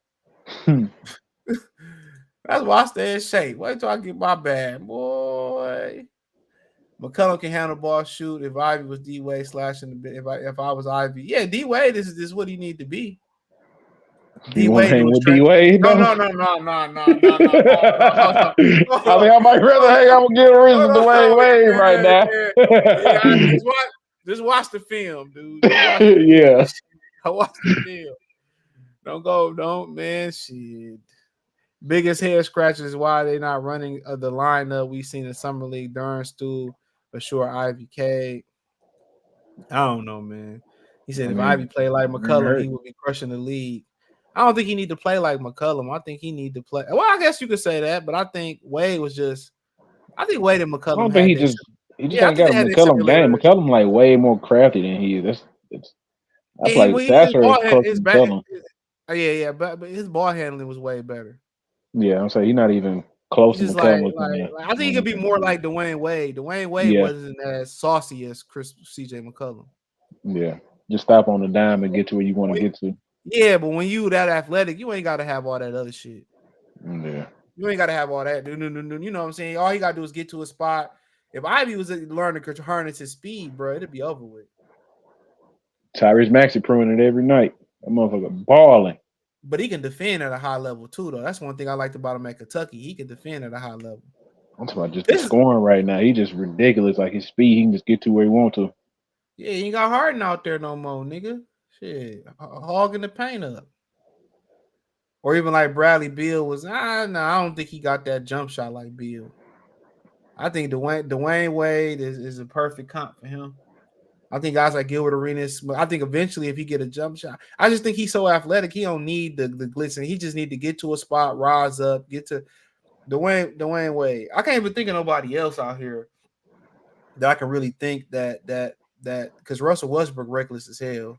That's why I stay in shape. Wait till I get my bag, boy. McCullum can handle ball, shoot. If Ivy was D Wade slashing the bit, if I was Ivy, yeah, D Wade is what he need to be. D You want to Wade hang doing with D straight. Wade No. though? Hold I mean, I might rather hang out with Gil Reese than Dwayne Wade right now. Yeah, just watch the film, dude. Just watch the film. Yeah. I watch the film. Don't, man. Shit. Biggest head scratches is why they not running the lineup we seen in Summer League. Durn, Stu, for sure, Ivy K. I don't know, man. He I said if Ivy mean, played like Aaron McCullum, he hurt. would be crushing the league. I don't think he need to play like McCullum. I think he need to play. Well, I guess you could say that, but I think Wade was just. I think Wade and I McCullum don't think had that. he just Yeah, I ain't think got they a had that McCullum game. similarity. McCullum like way more crafty than he is. I Yeah, feel like his Sasser is ball, close to his back. McCullum. Yeah, but his ball handling was way better. Yeah, I'm saying he's not even close He's to just McCullum looking I think he could be more like Dwayne Wade. Dwayne Wade yeah, wasn't as saucy as CJ McCullum. yeah. Just stop on the dime and get to where you want to get to. Yeah, but when you that athletic, you ain't got to have all that other shit. Yeah. You ain't got to have all that. You know what I'm saying? All you got to do is get to a spot. If Ivy was learning to harness his speed, bro, it'd be over with. Tyrese Maxey proving it every night. That motherfucker balling. But he can defend at a high level too, though. That's one thing I liked about him at Kentucky. He can defend at a high level. I'm talking about just the This is scoring right now. He just ridiculous. Like his speed, he can just get to where he want to. yeah, you ain't got Harden out there no more, nigga. Shit, hogging the paint up. Or even like Bradley Beal was. No, I don't think he got that jump shot like Beal. I think Dwayne Wade is a perfect comp for him. I think guys like Gilbert Arenas, but I think eventually if he get a jump shot, I just think he's so athletic. He don't need the glitz, and he just need to get to a spot, rise up, get to Dwayne Wade. I can't even think of nobody else out here that I can really think that because Russell Westbrook reckless as hell.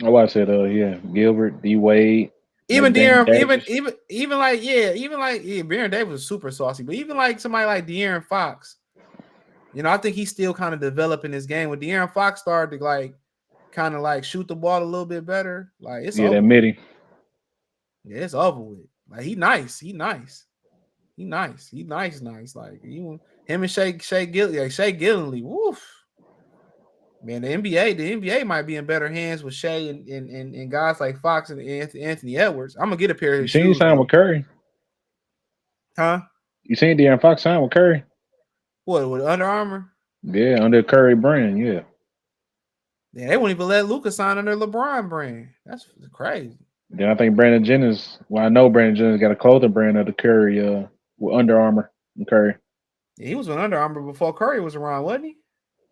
Oh, I said, yeah, Gilbert, D Wade, maybe Even Baron De'Aaron, Davis. even like Baron Davis was super saucy, but even like somebody like De'Aaron Fox, I think he's still kind of developing his game. When De'Aaron Fox started to like kind of like shoot the ball a little bit better, like it's Yeah, that over with. midi. Yeah, it's over with. Like he nice. Nice. Like him and Shea Gillenly. Woof. Man, the NBA might be in better hands with Shea and guys like Fox and Anthony Edwards. I'm gonna get a pair of You his seen he shoes signed though. with Curry? Huh? You seen De'Aaron Fox sign with Curry? What with Under Armour? Yeah, under Curry brand. Yeah. Yeah, they wouldn't even let Luka sign under LeBron brand. That's crazy. Then I think Brandon Jennings. Well, I know Brandon Jennings got a clothing brand of the Curry, with Under Armour and Curry. Yeah, he was with Under Armour before Curry was around, wasn't he?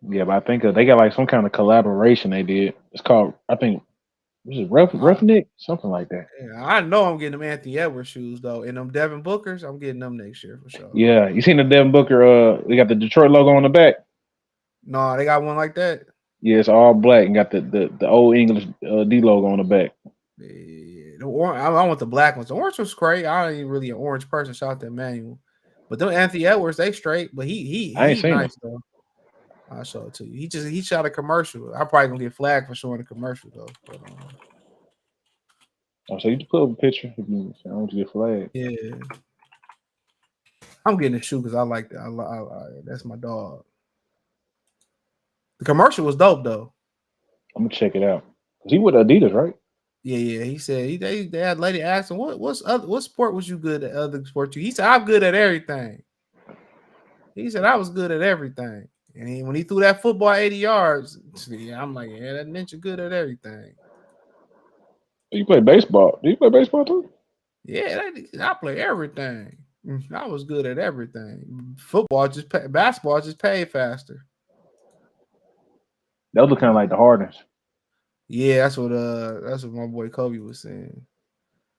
Yeah, but I think they got like some kind of collaboration they did. It's called, I think, was it I, Roughneck? Something like that. yeah, I know I'm getting them Anthony Edwards shoes though, and them Devin Bookers. I'm getting them next year for sure. Yeah, you seen the Devin Booker? They got the Detroit logo on the back. No, they got one like that. Yeah, it's all black and got the old English D logo on the back. Yeah, I want the black ones. The orange was great. I ain't really an orange person. Shout out to Emmanuel. But them Anthony Edwards, they straight. But I ain't he seen them. nice though. I'll show it to you. He shot a commercial. I probably gonna get flagged for showing a commercial though. But Oh, so you just put up a picture. If you, I want you to get flagged. yeah, I'm getting a shoe because I like that. That's my dog. The commercial was dope though. I'm gonna check it out. Cause he with Adidas, right? Yeah. He said they had lady asked him what sport was you good at other sports? He said I'm good at everything. He said I was good at everything. And when he threw that football 80 yards, yeah, I'm like, yeah, that meant you're good at everything. You play baseball. Do you play baseball too? Yeah, I play everything. I was good at everything. Basketball just paid faster. Those look kind of like the Hardens. Yeah, that's what my boy Kobe was saying.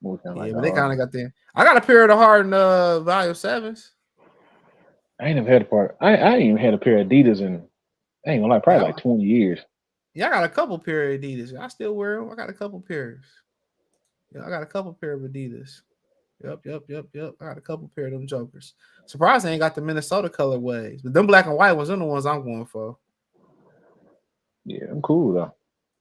Like but they kind of got there. I got a pair of the Harden Value 7s. I ain't never had a part. I ain't even had a pair of Adidas in, I ain't gonna lie, probably like 20 years. Yeah, I got a couple pair of Adidas. I still wear them. I got a couple pairs. Yeah, I got a couple pair of Adidas. Yep. I got a couple pair of them jokers. Surprised I ain't got the Minnesota colorways, but them black and white ones are the ones I'm going for. Yeah, I'm cool though.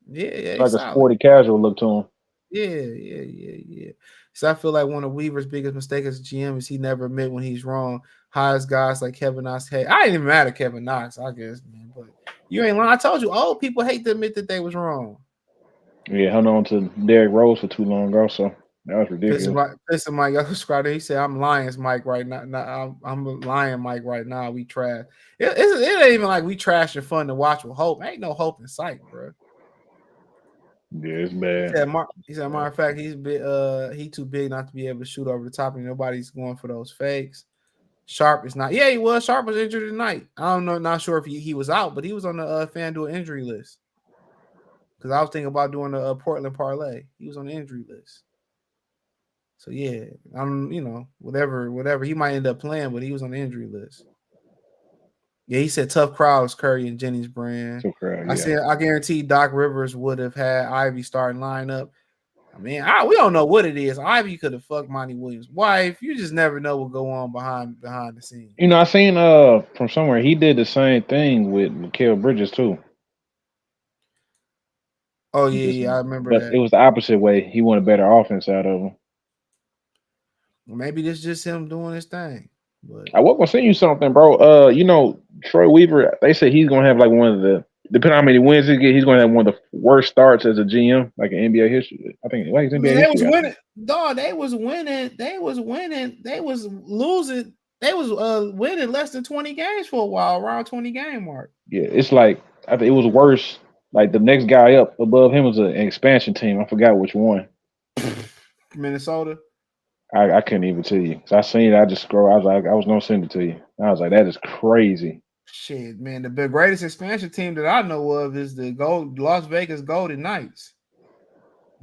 Yeah, it's like a sporty casual look to them. Yeah. So I feel like one of Weaver's biggest mistakes as a GM is he never admit when he's wrong. Hires guys like Kevin Knox. Hey, I ain't even mad at Kevin Knox, I guess, man. But you ain't lying. I told you, old people hate to admit that they was wrong. Yeah, hung on to Derrick Rose for too long, also. That was ridiculous. Pissing Mike subscriber. He said, "I'm Lions Mike right now. I'm Lion Mike right now. We trash. It ain't even like we trash and fun to watch with hope. Ain't no hope in sight, bro." Yeah, it's bad. He said, matter of fact, he too big not to be able to shoot over the top, and nobody's going for those fakes. Sharp is not. Yeah, he was. Sharp was injured tonight. I don't know. Not sure if he was out, but he was on the FanDuel injury list. Because I was thinking about doing a Portland parlay. He was on the injury list. So yeah, whatever. He might end up playing, but he was on the injury list. Yeah, he said tough crowds, Curry and Jennings brand. I guarantee Doc Rivers would have had Ivy starting lineup. I mean, we don't know what it is. Ivy could have fucked Monty Williams' wife. You just never know what go on behind the scenes. I seen from somewhere he did the same thing with Mikal Bridges too. Oh yeah, I remember that. But it was the opposite way. He wanted better offense out of him. Maybe this is just him doing his thing. But I was gonna send you something, bro. Troy Weaver. They said he's gonna have like one of the depending on how many wins he get, he's going to have one of the worst starts as a GM, like in NBA history. I think, like I NBA mean, they was history. winning, dog. They was winning. They was winning. They was losing. They was winning less than 20 games for a while, around 20 game mark. Yeah, it's like I think it was worse. Like the next guy up above him was an expansion team. I forgot which one. Minnesota. I couldn't even tell you. 'Cause I seen it. I just scroll. I was like, I was gonna send it to you. I was like, that is crazy. Shit, man. The greatest expansion team that I know of is the Las Vegas Golden Knights.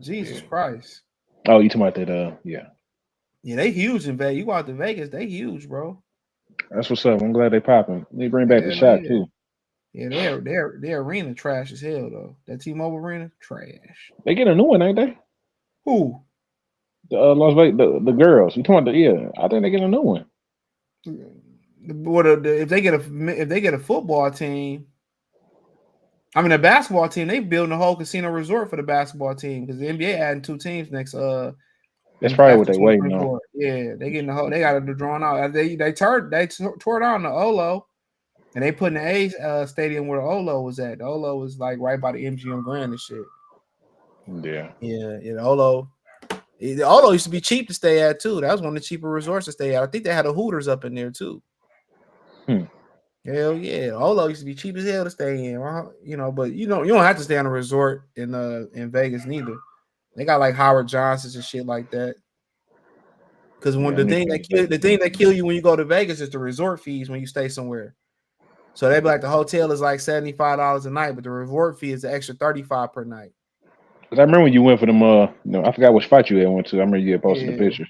Jesus Yeah. Christ. Oh, you talking about that? Yeah. Yeah, they huge in Vegas. You go out to Vegas, they huge, bro. That's what's up. I'm glad they popping. They bring back the Hell shot yeah. too. Yeah, their arena trash as hell though. That T-Mobile arena trash. They get a new one, ain't they? Who? The Las Vegas, the girls. You talking about the? Yeah, I think they get a new one. What if they get a football team? I mean, a basketball team. They building a whole casino resort for the basketball team because the NBA adding two teams next That's probably what after they waiting on. 2024. Yeah, they getting the whole. They got it drawn out. Tore down the Olo, and they put in the stadium where the Olo was at. The Olo was like right by the MGM Grand and shit. Yeah. Yeah. The Olo. The Olo used to be cheap to stay at too. That was one of the cheaper resorts to stay at. I think they had a Hooters up in there too. Hell yeah, Olo used to be cheap as hell to stay in. But you don't have to stay on a resort in Vegas neither. They got like Howard Johnson's and shit like that. Because when Yeah, I need to get back. the thing that kill you when you go to Vegas is the resort fees when you stay somewhere. So they be like the hotel is like $75 a night, but the resort fee is the extra 35 per night. Cause I remember when you went for them. No, I forgot which fight you had went to. I remember you had posted the Yeah, pictures.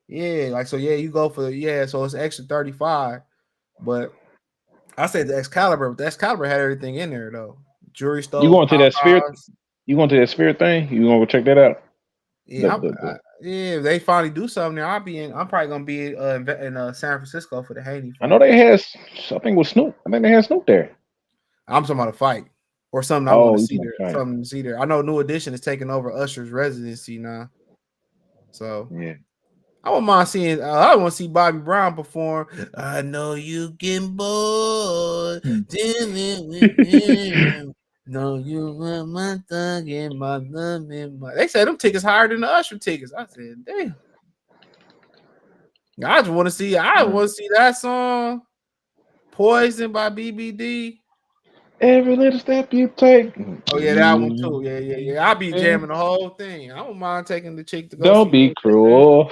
yeah, like so. Yeah, you go for so it's extra 35. But I said the Excalibur, but the Excalibur had everything in there though. Jewelry You store, going to that sphere? Popeyes. You going to that sphere thing? You gonna go check that out? Yeah, The yeah. If they finally do something there, I'm probably gonna be in San Francisco for the Haney I know fight. they had. I think it was Snoop. I think they had Snoop there. I'm talking about a fight or something I want Oh, to you see talking there. about fight? Something to see there. I know New Edition is taking over Usher's residency now, so Yeah. I wouldn't mind seeing. I want to see Bobby Brown perform. I know you getting bored dealing with him. No, you want my thug and my love and my. They said them tickets higher than the Usher tickets. I said, damn. I just want to see. I want to see that song, "Poison" by BBD. Every little step you take, Oh yeah, that one too. Yeah. I'll be jamming the whole thing. I don't mind taking the chick to go Don't see be New Edition. cruel.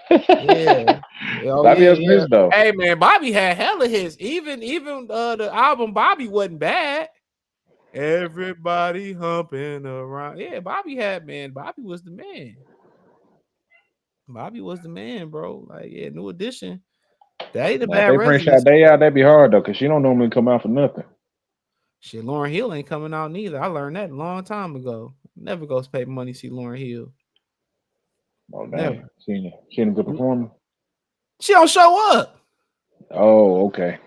Yeah. Oh Bobby has yeah. hits though. Hey man, Bobby had hella hits. Even the album Bobby wasn't bad. Everybody humping around. Yeah, Bobby had man. Bobby was the man. Bobby was the man, bro. Like yeah, New Edition. That ain't a Now if bad they bring residency. Sade out, that'd be hard though, cause she don't normally come out for nothing. Shit, Lauren Hill ain't coming out neither. I learned that a long time ago. Never goes pay money to see Lauren Hill. Oh dang, Never. she ain't a good performer. She don't show up. Oh okay.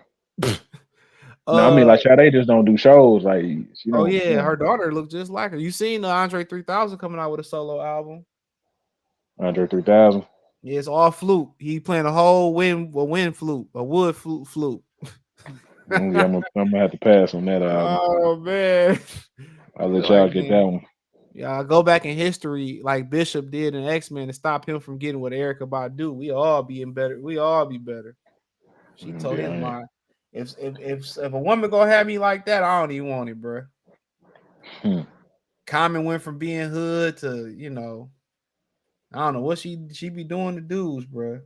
No, I mean Uh like Sade just don't do shows. Like she oh don't. She yeah, don't. her daughter looked just like her. You seen the Andre 3000 coming out with a solo album? Under 3,000. Yeah, it's all flute. He playing a whole wind flute, a wood flute. Yeah, I'm gonna have to pass on that album. Oh man. I'll let Like y'all get that man. one. Yeah, go back in history like Bishop did in X-Men to stop him from getting what Erica Badu. We all be better. We all be better. She told his Yeah. mind, if a woman gonna have me like that, I don't even want it, bro. Common went from being hood to I don't know what she be doing to dudes, bro.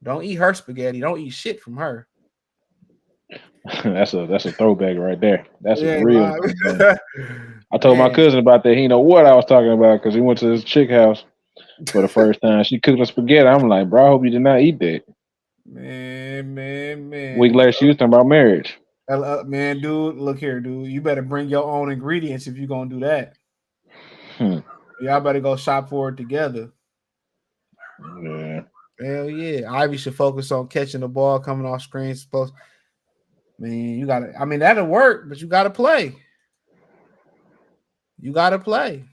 Don't eat her spaghetti. Don't eat shit from her. That's a throwback right there. That's a You ain't real lying. throwback. I told my Man. cousin about that. He know what I was talking about because he went to his chick house for the first time. She cooked a spaghetti. I'm like, bro, I hope you did not eat that. Week Man. later, she was talking about marriage. Man, dude, look here, dude. You better bring your own ingredients if you're gonna do that. Y'all better go shop for it together. Yeah. Hell yeah. Ivy should focus on catching the ball coming off screen. Man, you gotta that'll work, but you gotta play. You gotta play.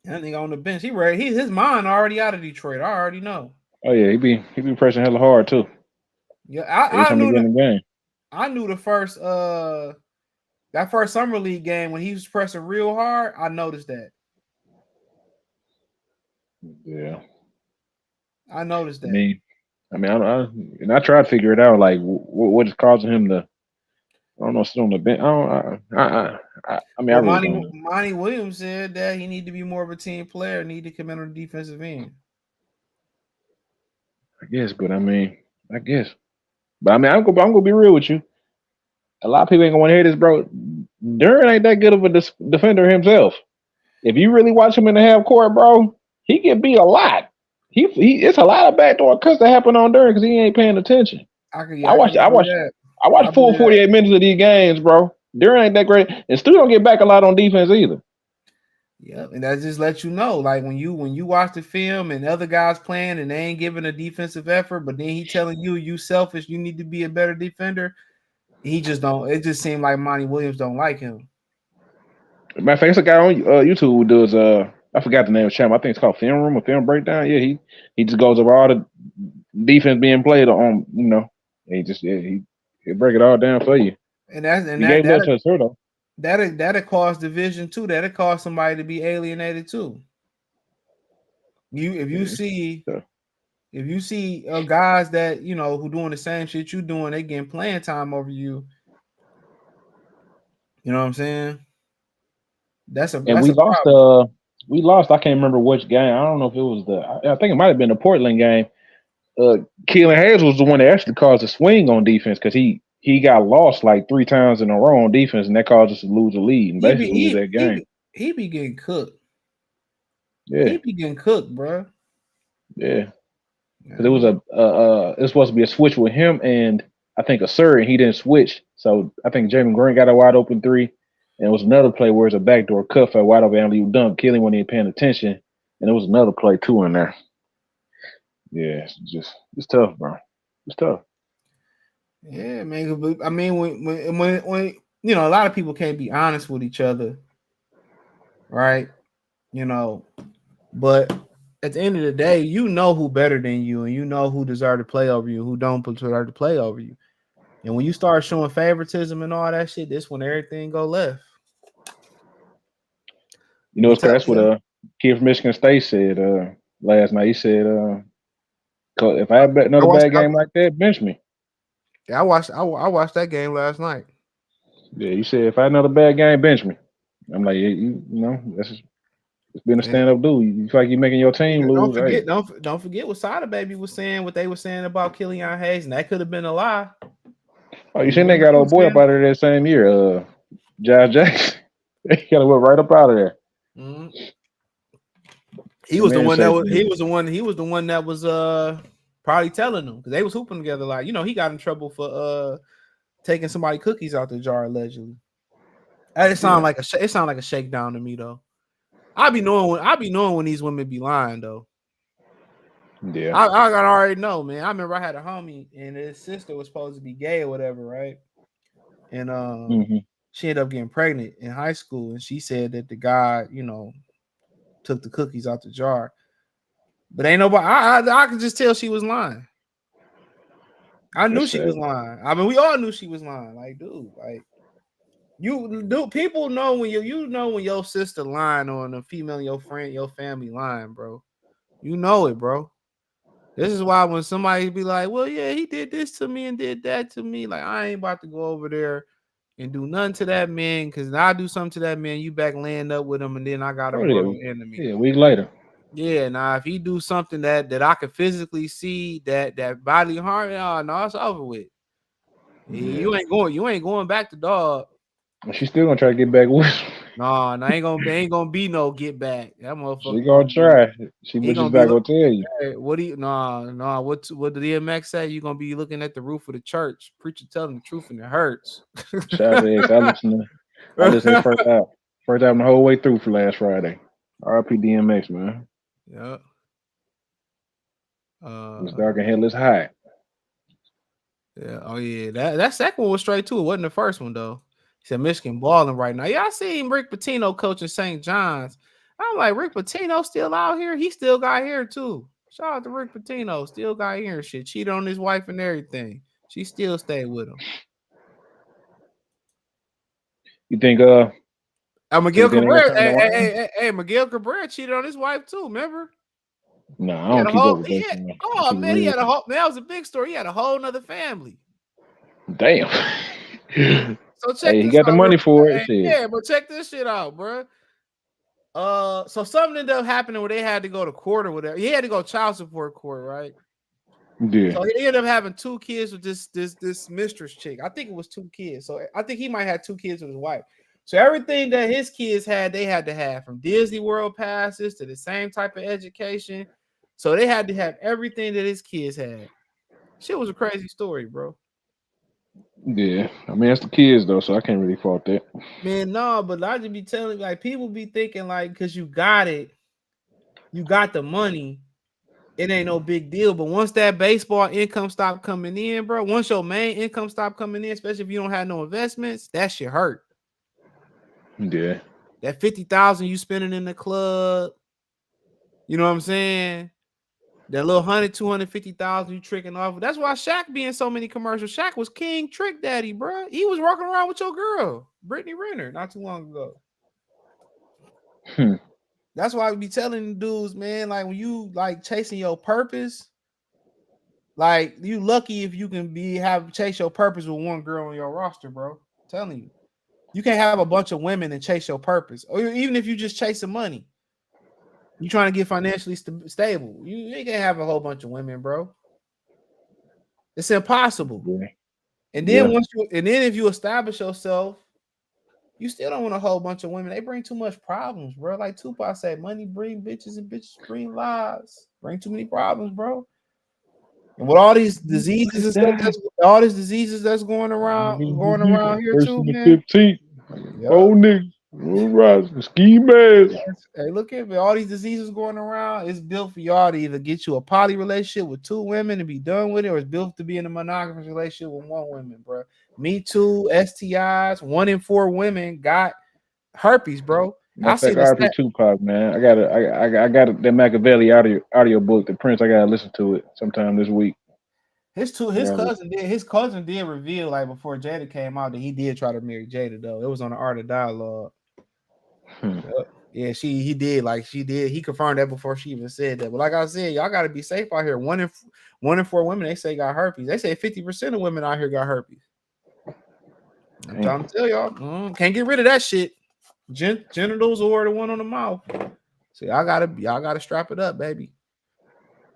That nigga on the bench. He ready. His mind already out of Detroit. I already know. Oh yeah, he be pressing hella hard too. Yeah, Every time he get in the game. I knew the first That first summer league game when he was pressing real hard, I noticed that. Yeah. I noticed I that. mean, and I tried to figure it out. Like, what is causing him to? I don't know. Sit on the bench. I don't. I mean, I Well, really don't know. Monty Williams said that he need to be more of a team player, need to come in on the defensive end. I guess, but I guess. But I'm gonna be real with you. A lot of people ain't gonna want to hear this, bro. Duran ain't that good of a defender himself. If you really watch him in the half court, bro, he get beat a lot. It's a lot of backdoor cuts that happen on Duran because he ain't paying attention. I I watched could I believe watched that. I I watched full believe that. 48 minutes of these games, bro. Duran ain't that great, and Stu don't get back a lot on defense either. Yeah, and that just lets you know, like when you watch the film and other guys playing and they ain't giving a defensive effort, but then he telling you selfish, you need to be a better defender. He just don't. It just seemed like Monty Williams don't like him. Matter of fact, it's a guy on YouTube who does I forgot the name of the channel. I think it's called Film Room or Film Breakdown. Yeah, he just goes over all the defense being played on. He just he break it all down for you. And that's and He that gave that up to his though. that'll cause division too. That'll cause somebody to be alienated too. You if you Yeah, see so, if you see guys that who doing the same shit you doing, they getting playing time over you. You know what I'm saying? and That's a problem. we lost. I can't remember which game. I don't know if it was I think it might have been the Portland game. Keelan Hayes was the one that actually caused a swing on defense because he got lost like 3 times in a row on defense, and that caused us to lose the lead and He be basically lose he that he game. be, he be getting cooked. He Yeah, be getting cooked, bro. yeah. Because it was Yeah. it was supposed to be a switch with him and I think a Sir, and he didn't switch. So I think Jamin Green got a wide open three, and it was another play where it's a backdoor cut for a wide open alley dunk. Killing when he ain't paying attention, and it was another play too in there. Yeah, it's tough, bro. It's tough. Yeah, man. I mean, when a lot of people can't be honest with each other, right? You know, but at the end of the day, you know who better than you, and you know who deserve to play over you, who don't deserve to play over you. And when you start showing favoritism and all that shit, this when everything go left. You know, You it's tell crazy. That's what you. a kid from Michigan State said last night. He said, if I have I another watched. bad game like that, bench me." I watched. I watched that game last night. Yeah, he said, "If I had another bad game, bench me." I'm like, yeah, you know, that's just it's been a And stand up dude. You feel like you're making your team don't lose. Hey, forget, don't forget what Sada Baby was saying. What they were saying about Killian Hayes, and that could have been a lie. oh, you You seen they remember got he old was boy up saying? out of there that same year, Josh Jackson. They got to went right up out of there. Mhm. He The was the man one that said, was. He was the one that was probably telling them because they was hooping together. Like he got in trouble for taking somebody cookies out the jar allegedly. It sounded yeah, like it sounded like a shakedown to me though. I be knowing when these women be lying though. yeah, I got already know, man. I remember I had a homie and his sister was supposed to be gay or whatever, right? And hmm she ended up getting pregnant in high school, and she said that the guy, took the cookies out the jar. But ain't nobody. I could just tell she was lying. I knew that's she was sad. lying. I mean, we all knew she was lying. Like, dude, like you do. People know when you know when your sister lying or a female, your friend, your family lying, bro. You know it, bro. This is why when somebody be like, "Well, yeah, he did this to me and did that to me," like I ain't about to go over there and do nothing to that man because I do something to that man, you back laying up with him, and then I got a Oh yeah, mortal enemy. yeah. A week later, Yeah, now if he do something that I could physically see that body harm, oh no, it's over with. yeah. You ain't going back to dog. And she's still gonna try to get back with him. No, no, ain't gonna be no get back. That She motherfucker gonna gonna be try. She he was just gonna be not gonna looking. tell you. Hey, what do you no what the DMX say? You gonna be looking at the roof of the church, preacher telling the truth and it hurts. Shout out to X. I listened to his first album the whole way through for last Friday. R.I.P. DMX, man. Yeah. It's Uh dark and hell is high. yeah. Oh yeah. That second one was straight to it. Wasn't the first one though. He said Michigan balling right now. Yeah, I seen Rick Pitino coaching St. John's. I'm like, Rick Pitino still out here. He still got here too. Shout out to Rick Pitino. Still got here and shit. Cheated on his wife and everything. She still stayed with him. You think so Miguel you think they're gonna Cabrera, turn it around? Miguel Cabrera cheated on his wife too. Remember? No, I He had don't a keep up whole. with He that. had. Man. Come I on, keep it man. He real. had a whole. Man, that was a big story. He had a whole nother family. Damn. So check Hey, he this got the out, real money for it. quick. Shit. Yeah, but check this shit out, bro. So something ended up happening where they had to go to court or whatever. He had to go child support court, right? Yeah. So he ended up having 2 kids with this mistress chick. I think it was 2 kids. So I think he might have 2 kids with his wife. So everything that his kids had, they had to have, from Disney World passes to the same type of education. So they had to have everything that his kids had. Shit was a crazy story, bro. Yeah. I mean, that's the kids though, so I can't really fault that. Man, no, but I just be telling, like, people be thinking like, because you got it, you got the money, it ain't no big deal. But once that baseball income stop coming in, bro, once your main income stop coming in, especially if you don't have no investments, that shit hurt. Yeah. That 50,000 you spending in the club, you know what I'm saying? That little 250,000 you tricking off. That's why Shaq be in so many commercials. Shaq was king trick daddy, bro. He was walking around with your girl, Brittany Renner, not too long ago. Hmm. That's why I be telling dudes, man, like when you like chasing your purpose, like you lucky if you can chase your purpose with one girl on your roster, bro. I'm telling you. You can't have a bunch of women and chase your purpose. Or even if you just chasing money. You trying to get financially stable. You ain't gonna have a whole bunch of women, bro. It's impossible. Yeah. And then Yeah. if you establish yourself, you still don't want a whole bunch of women. They bring too much problems, bro. Like Tupac said, money bring bitches and bitches bring lies. Bring too many problems, bro. And with all these diseases and stuff, all these diseases that's going around here First too, and the man. 15th. Yeah. Oh niggas. All right. Ski mask. Hey, look at me. All these diseases going around. It's built for y'all to either get you a poly relationship with 2 women and be done with it, or it's built to be in a monogamous relationship with 1 woman, bro. Me too. STIs. 1 in 4 women got herpes, bro. Matter I of fact, seen a RP stat. Tupac, man. I got that Machiavelli audio book, the Prince. I gotta listen to it sometime this week. His cousin did reveal, like, before Jada came out, that he did try to marry Jada, though. It was on the Art of Dialogue. Hmm. Yep. Yeah, he did. Like, she did. He confirmed that before she even said that. But like I said, y'all got to be safe out here. 1 in 4 women, they say, got herpes. They say 50% of women out here got herpes. I'm trying to tell y'all, can't get rid of that shit. Genitals or the one on the mouth. So y'all gotta strap it up, baby.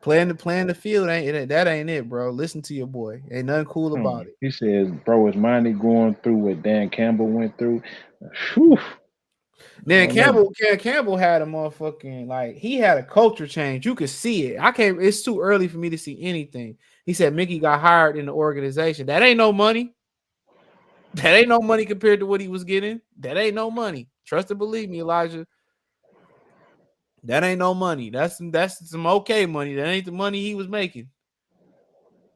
Playing the field ain't it, bro. Listen to your boy. Ain't nothing cool about it. He says, bro, is Monty going through what Dan Campbell went through? Whew. Then Oh, no. Campbell had a motherfucking, like, he had a culture change. You could see it. It's too early for me to see anything. He said Mickey got hired in the organization. That ain't no money. That ain't no money compared to what he was getting. That ain't no money. Trust and believe me, Elijah. That ain't no money. That's some okay money. That ain't the money he was making.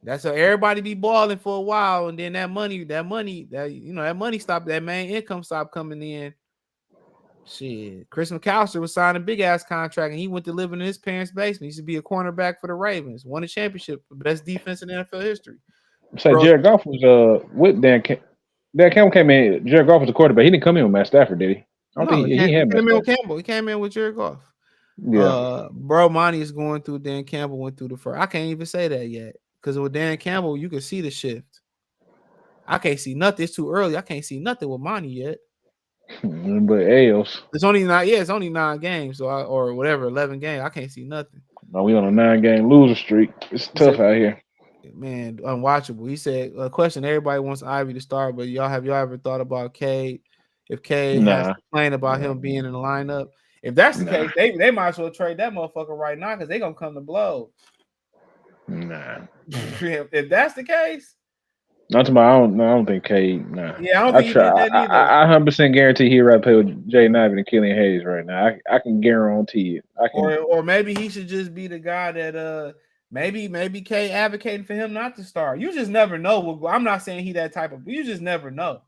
That's how everybody be balling for a while, and then that money, that money stopped. That main income stopped coming in. Shit, Chris McAllister was signing a big ass contract, and he went to live in his parents' basement. He used to be a cornerback for the Ravens, won a championship, best defense in NFL history. Say Bro, Jared Goff was with Dan. Dan Campbell came in. Jared Goff was the quarterback. He didn't come in with Matt Stafford, did he? I don't no, think he he had Matt came in with Stafford. Campbell. He came in with Jared Goff. Yeah. Bro, Monty is going through. Dan Campbell went through the first. I can't even say that yet because with Dan Campbell, you can see the shift. I can't see nothing. It's too early. I can't see nothing with Monty yet. But else. It's only 9. Yeah, it's only 9 games, or whatever, 11 games. I can't see nothing. No, we on a 9-game loser streak. It's tough out here. Man, unwatchable. He said a question. Everybody wants Ivy to start, but have y'all ever thought about Cade? If Cade has Nah. complained about him being in the lineup, if that's the Nah. case, they might as well trade that motherfucker right now because they're gonna come to blows. Nah. If that's the case, Not to my I don't think Cade. Nah. yeah, I don't I think he try. did that either. I 100% guarantee he'd rather play with Jay Ivey and Killian Hayes right now. I can guarantee it. I can. Or maybe he should just be the guy that maybe K advocating for him not to start. You just never know. I'm not saying he that type of. You just never know.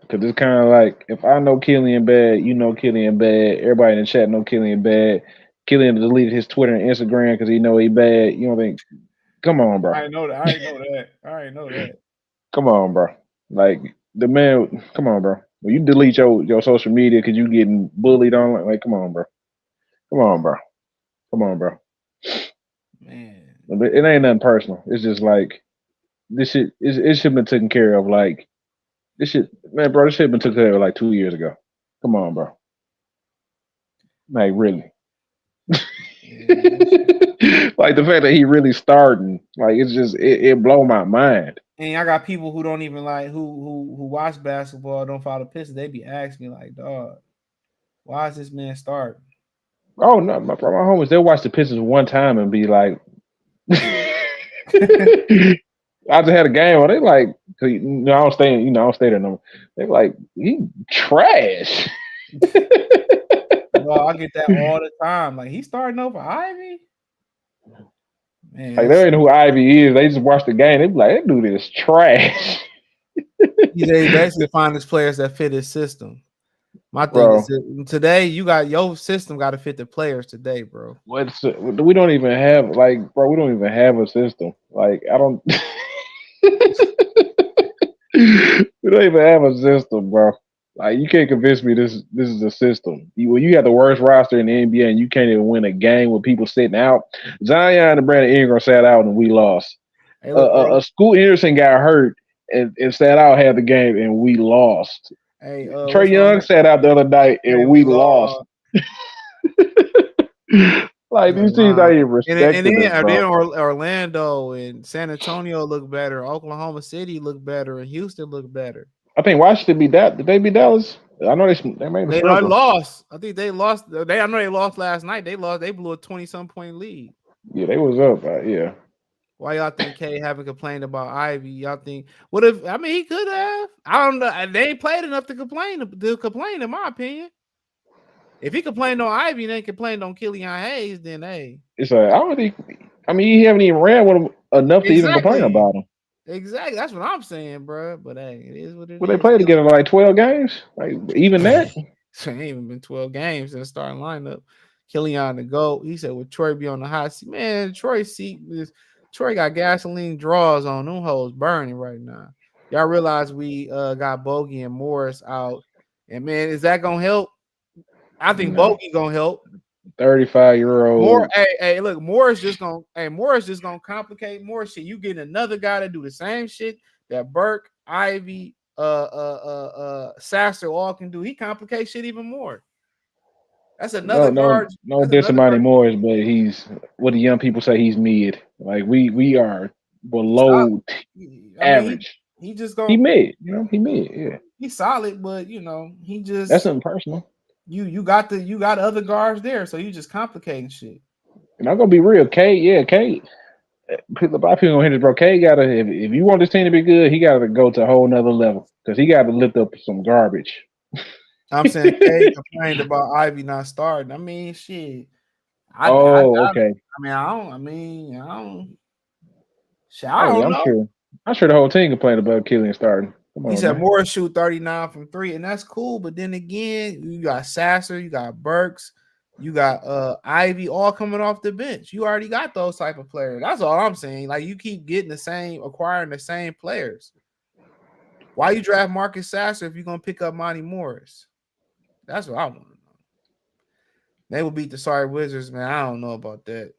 Because it's kind of like, if I know Killian bad, you know Killian bad. Everybody in the chat know Killian bad. Killian deleted his Twitter and Instagram because he know he bad. You don't think? Come on, bro. I know that. I know that. Come on, bro. Like the man. Come on, bro. When you delete your social media because you getting bullied on, like, come on, bro. Come on, bro. Come on, bro. Man. It ain't nothing personal. It's just like this shit. It should have been taken care of. Like this shit, man, bro. This shit been taken care of like 2 years ago. Come on, bro. Like really. Yeah, Like the fact that he really starting, like it's just it blow my mind. and I got people who don't even like who watch basketball, don't follow the Pistons. They be asking me like, dog, why is this man starting? Oh no, my homies, they'll watch the Pistons one time and be like, I just had a game where they like, I don't stay, I don't stay there no more. They like, he trash. Well, I get that all the time. Like he's starting over Ivy. Man, Like they don't know who Ivy is. They just watch the game. They be like, that dude is trash, they basically find his players that fit his system. My thing is bro. that today you got your system got to fit the players today, bro. We don't even have like, bro. We don't even have a system. Like I don't. We don't even have a system, bro. Like you can't convince me this is a system. When you got the worst roster in the NBA and you can't even win a game with people sitting out. Zion and Brandon Ingram sat out and we lost. Hey, look, Scoot Anderson got hurt and sat out half the game and we lost. hey, Trey what's my Young man? sat out the other night Hey, and we we lost. lost. Like these teams not even And respecting us, then bro. Orlando and San Antonio look better. Oklahoma City look better, and Houston look better. I think Washington beat that. Did they beat Dallas? I know they made them They struggle. lost. I think they lost. I know they lost last night. They lost. They blew a 20-some point lead. Yeah, they was up. Yeah. Why y'all think K haven't complained about Ivy? Y'all think what if? I mean, he could have. I don't know. They ain't played enough to complain. In my opinion, if he complained on Ivy and then complained on Killian Hayes, then hey, It's like I don't think. I mean, he haven't even ran with him enough to even complain exactly, about him. exactly. That's what I'm saying, bro. But hey, it is what it Well, they is. played together like 12 games. Like even that. So it ain't even been 12 games in the starting lineup. Killian the GOAT. He said, "Would Troy be on the hot seat?" Man, Troy's seat is Troy got gasoline draws on them hoes burning right now. Y'all realize we got Bogey and Morris out. And man, is that gonna help? I think No, Bogey gonna help. 35-year-old. Look, Morris just gonna complicate more shit. You getting another guy to do the same shit that Burke, Ivy, Sasser all can do. He complicates shit even more. That's No, another no, guard. no That's another disappointing guard. Morris, but he's what the young people say he's mid. Like we are He's solid. below I mean, average. he just He gonna mid, he mid. Yeah, he's solid, but he that's just something personal. you got other guards there, so you just complicating shit. And I'm gonna be real, K. Yeah, K. A lot of people gonna hear this, bro. K gotta if you want this team to be good, he gotta go to a whole nother level because he gotta lift up some garbage. I'm saying K complained about Ivy not starting. I mean, shit. Oh, okay. I don't. Shit, I Oh yeah, don't I'm know. sure. I'm sure the whole team complained about Killian starting. Come He on, said man. Morris shoot 39 from three, and that's cool. But then again, you got Sasser, you got Burks, you got Ivy all coming off the bench. You already got those type of players. That's all I'm saying. Like you keep getting acquiring the same players. Why you draft Marcus Sasser if you're gonna pick up Monty Morris? That's what I want to know. They will beat the sorry Wizards, man. I don't know about that.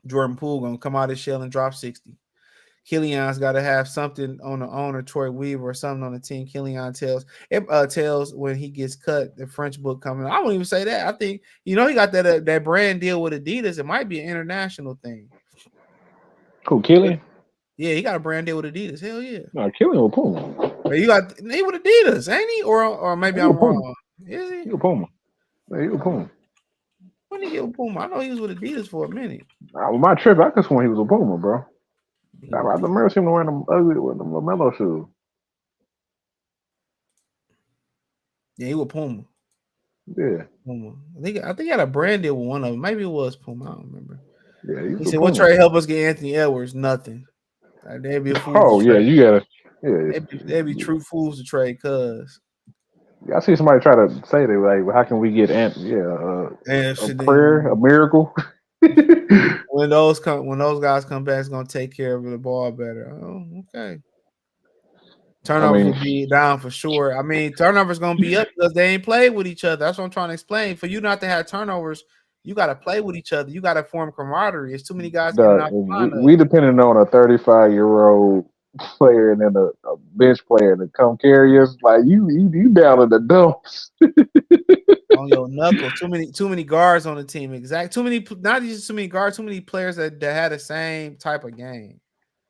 Jordan Poole gonna come out of his shell and drop 60. Killian's got to have something on the owner, Troy Weaver, or something on the team. Killian tells when he gets cut. The French book coming. I won't even say that. I think he got that brand deal with Adidas. It might be an international thing. Cool, Killian. Yeah, he got a brand deal with Adidas. Hell yeah. No, Killian with Puma. But you got he with Adidas, ain't he? Or maybe He I'm with Puma. wrong. Is he? He with Puma. Yeah, he with Puma. When did he get with Puma? I know he was with Adidas for a minute. With my trip, I could swear he was with Puma, bro. He I with remember seeing him wearing them ugly with them LaMelo shoes. Yeah, he with Puma. Yeah. Puma. I think he had a brand deal with one of them. Maybe it was Puma. I don't remember. Yeah, He he's with said, "What Puma. trade help us get Anthony Edwards? Nothing. They'd be a fool to Oh yeah, trade. you gotta. Yeah, They'd be true fools to trade. Cause I see somebody try to say that like, well, how can we get Anthony? Yeah, and a shit, prayer, a miracle. when those guys come back, it's gonna take care of the ball better. Oh, okay. I Turnovers mean, will be down for sure. I mean, turnovers gonna be up because they ain't played with each other. That's what I'm trying to explain. For you not to have turnovers, you got to play with each other. You got to form camaraderie. It's too many guys in and out the lineup. we depending on a 35-year-old player and then a bench player to come carry us. Like you down in the dumps. On your knuckles. Too many guards on the team. Exact. Too many. Not just too many guards. Too many players that had the same type of game.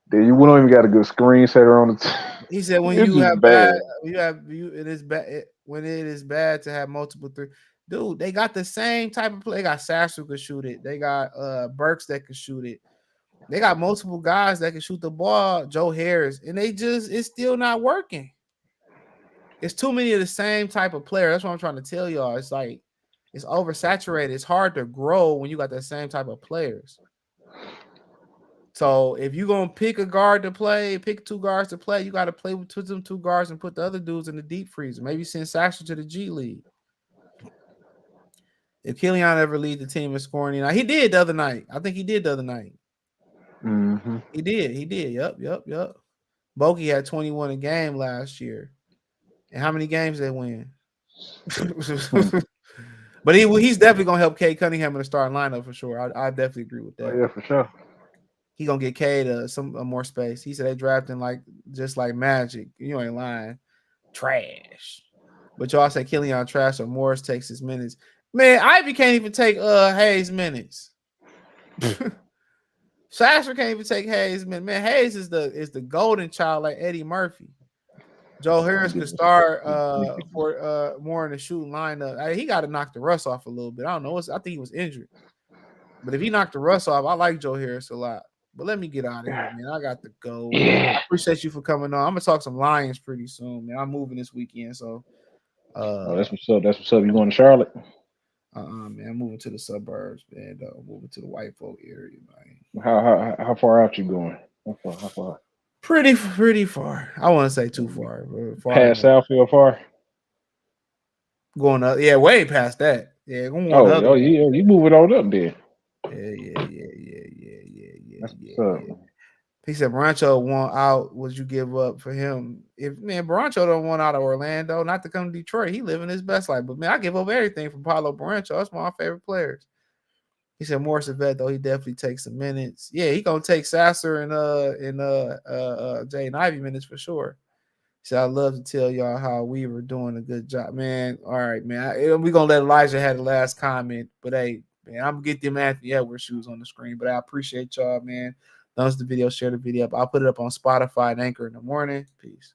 Then you don't even got a good screen setter on the team. He said when It's you just have bad, bad. it is bad when it is bad to have multiple three. Dude, they got the same type of play. They got Sasser who can shoot it. They got Burks that can shoot it. They got multiple guys that can shoot the ball. Joe Harris, and it's still not working. It's too many of the same type of player. That's what I'm trying to tell y'all. It's like it's oversaturated. It's hard to grow when you got the same type of players. So if you're gonna pick a guard to play, pick two guards to play, you got to play with them two guards and put the other dudes in the deep freezer. Maybe send Sasha to the G League. If Killian ever lead the team in scoring, he did the other night. I think he did the other night. Mm-hmm. He did. Yep. Bogey had 21 a game last year. And how many games they win? But he's definitely gonna help Cade Cunningham in the starting lineup for sure. I definitely agree with Oh that. yeah, for sure. He gonna get Cade some more space. He said they drafting like just like Magic. You ain't lying. Trash. But y'all say Killian trash or Morris takes his minutes. Man, Ivy can't even take Hayes minutes. Sasser can't even take Hayes minutes. Man, Hayes is the golden child like Eddie Murphy. Joe Harris could start for more in the shooting lineup. He got to knock the rust off a little bit. I don't know. I think he was injured. But if he knocked the rust off, I like Joe Harris a lot. But let me get out of here, man. I got to go. I appreciate you for coming on. I'm gonna talk some Lions pretty soon, man. I'm moving this weekend, so Oh, that's what's up. That's what's up. You going to Charlotte? man, I'm moving to the suburbs, man. Moving to the white folk area, man. How far out you going? How far? Pretty far. I want to say too far, but far Past enough. Southfield far? Going up, yeah, way past that. Yeah, going Oh, the other oh way. yeah, you moving on up there. That's what's up. Yeah. He said Brancho want out. Would you give up for him? If man Brancho don't want out of Orlando, not to come to Detroit, he living his best life. But man, I give up everything for Paulo Brancho. That's one of my favorite players. He said Morris Vet though he definitely takes some minutes. Yeah, he gonna take Sasser and Jay and Ivy minutes for sure. He said I love to tell y'all how we were doing a good job, man. All right, man. We gonna let Elijah have the last comment, but hey, man, I'm gonna get them Anthony Edwards shoes on the screen. But I appreciate y'all, man. Thumbs the video, share the video. I'll put it up on Spotify and Anchor in the morning. Peace.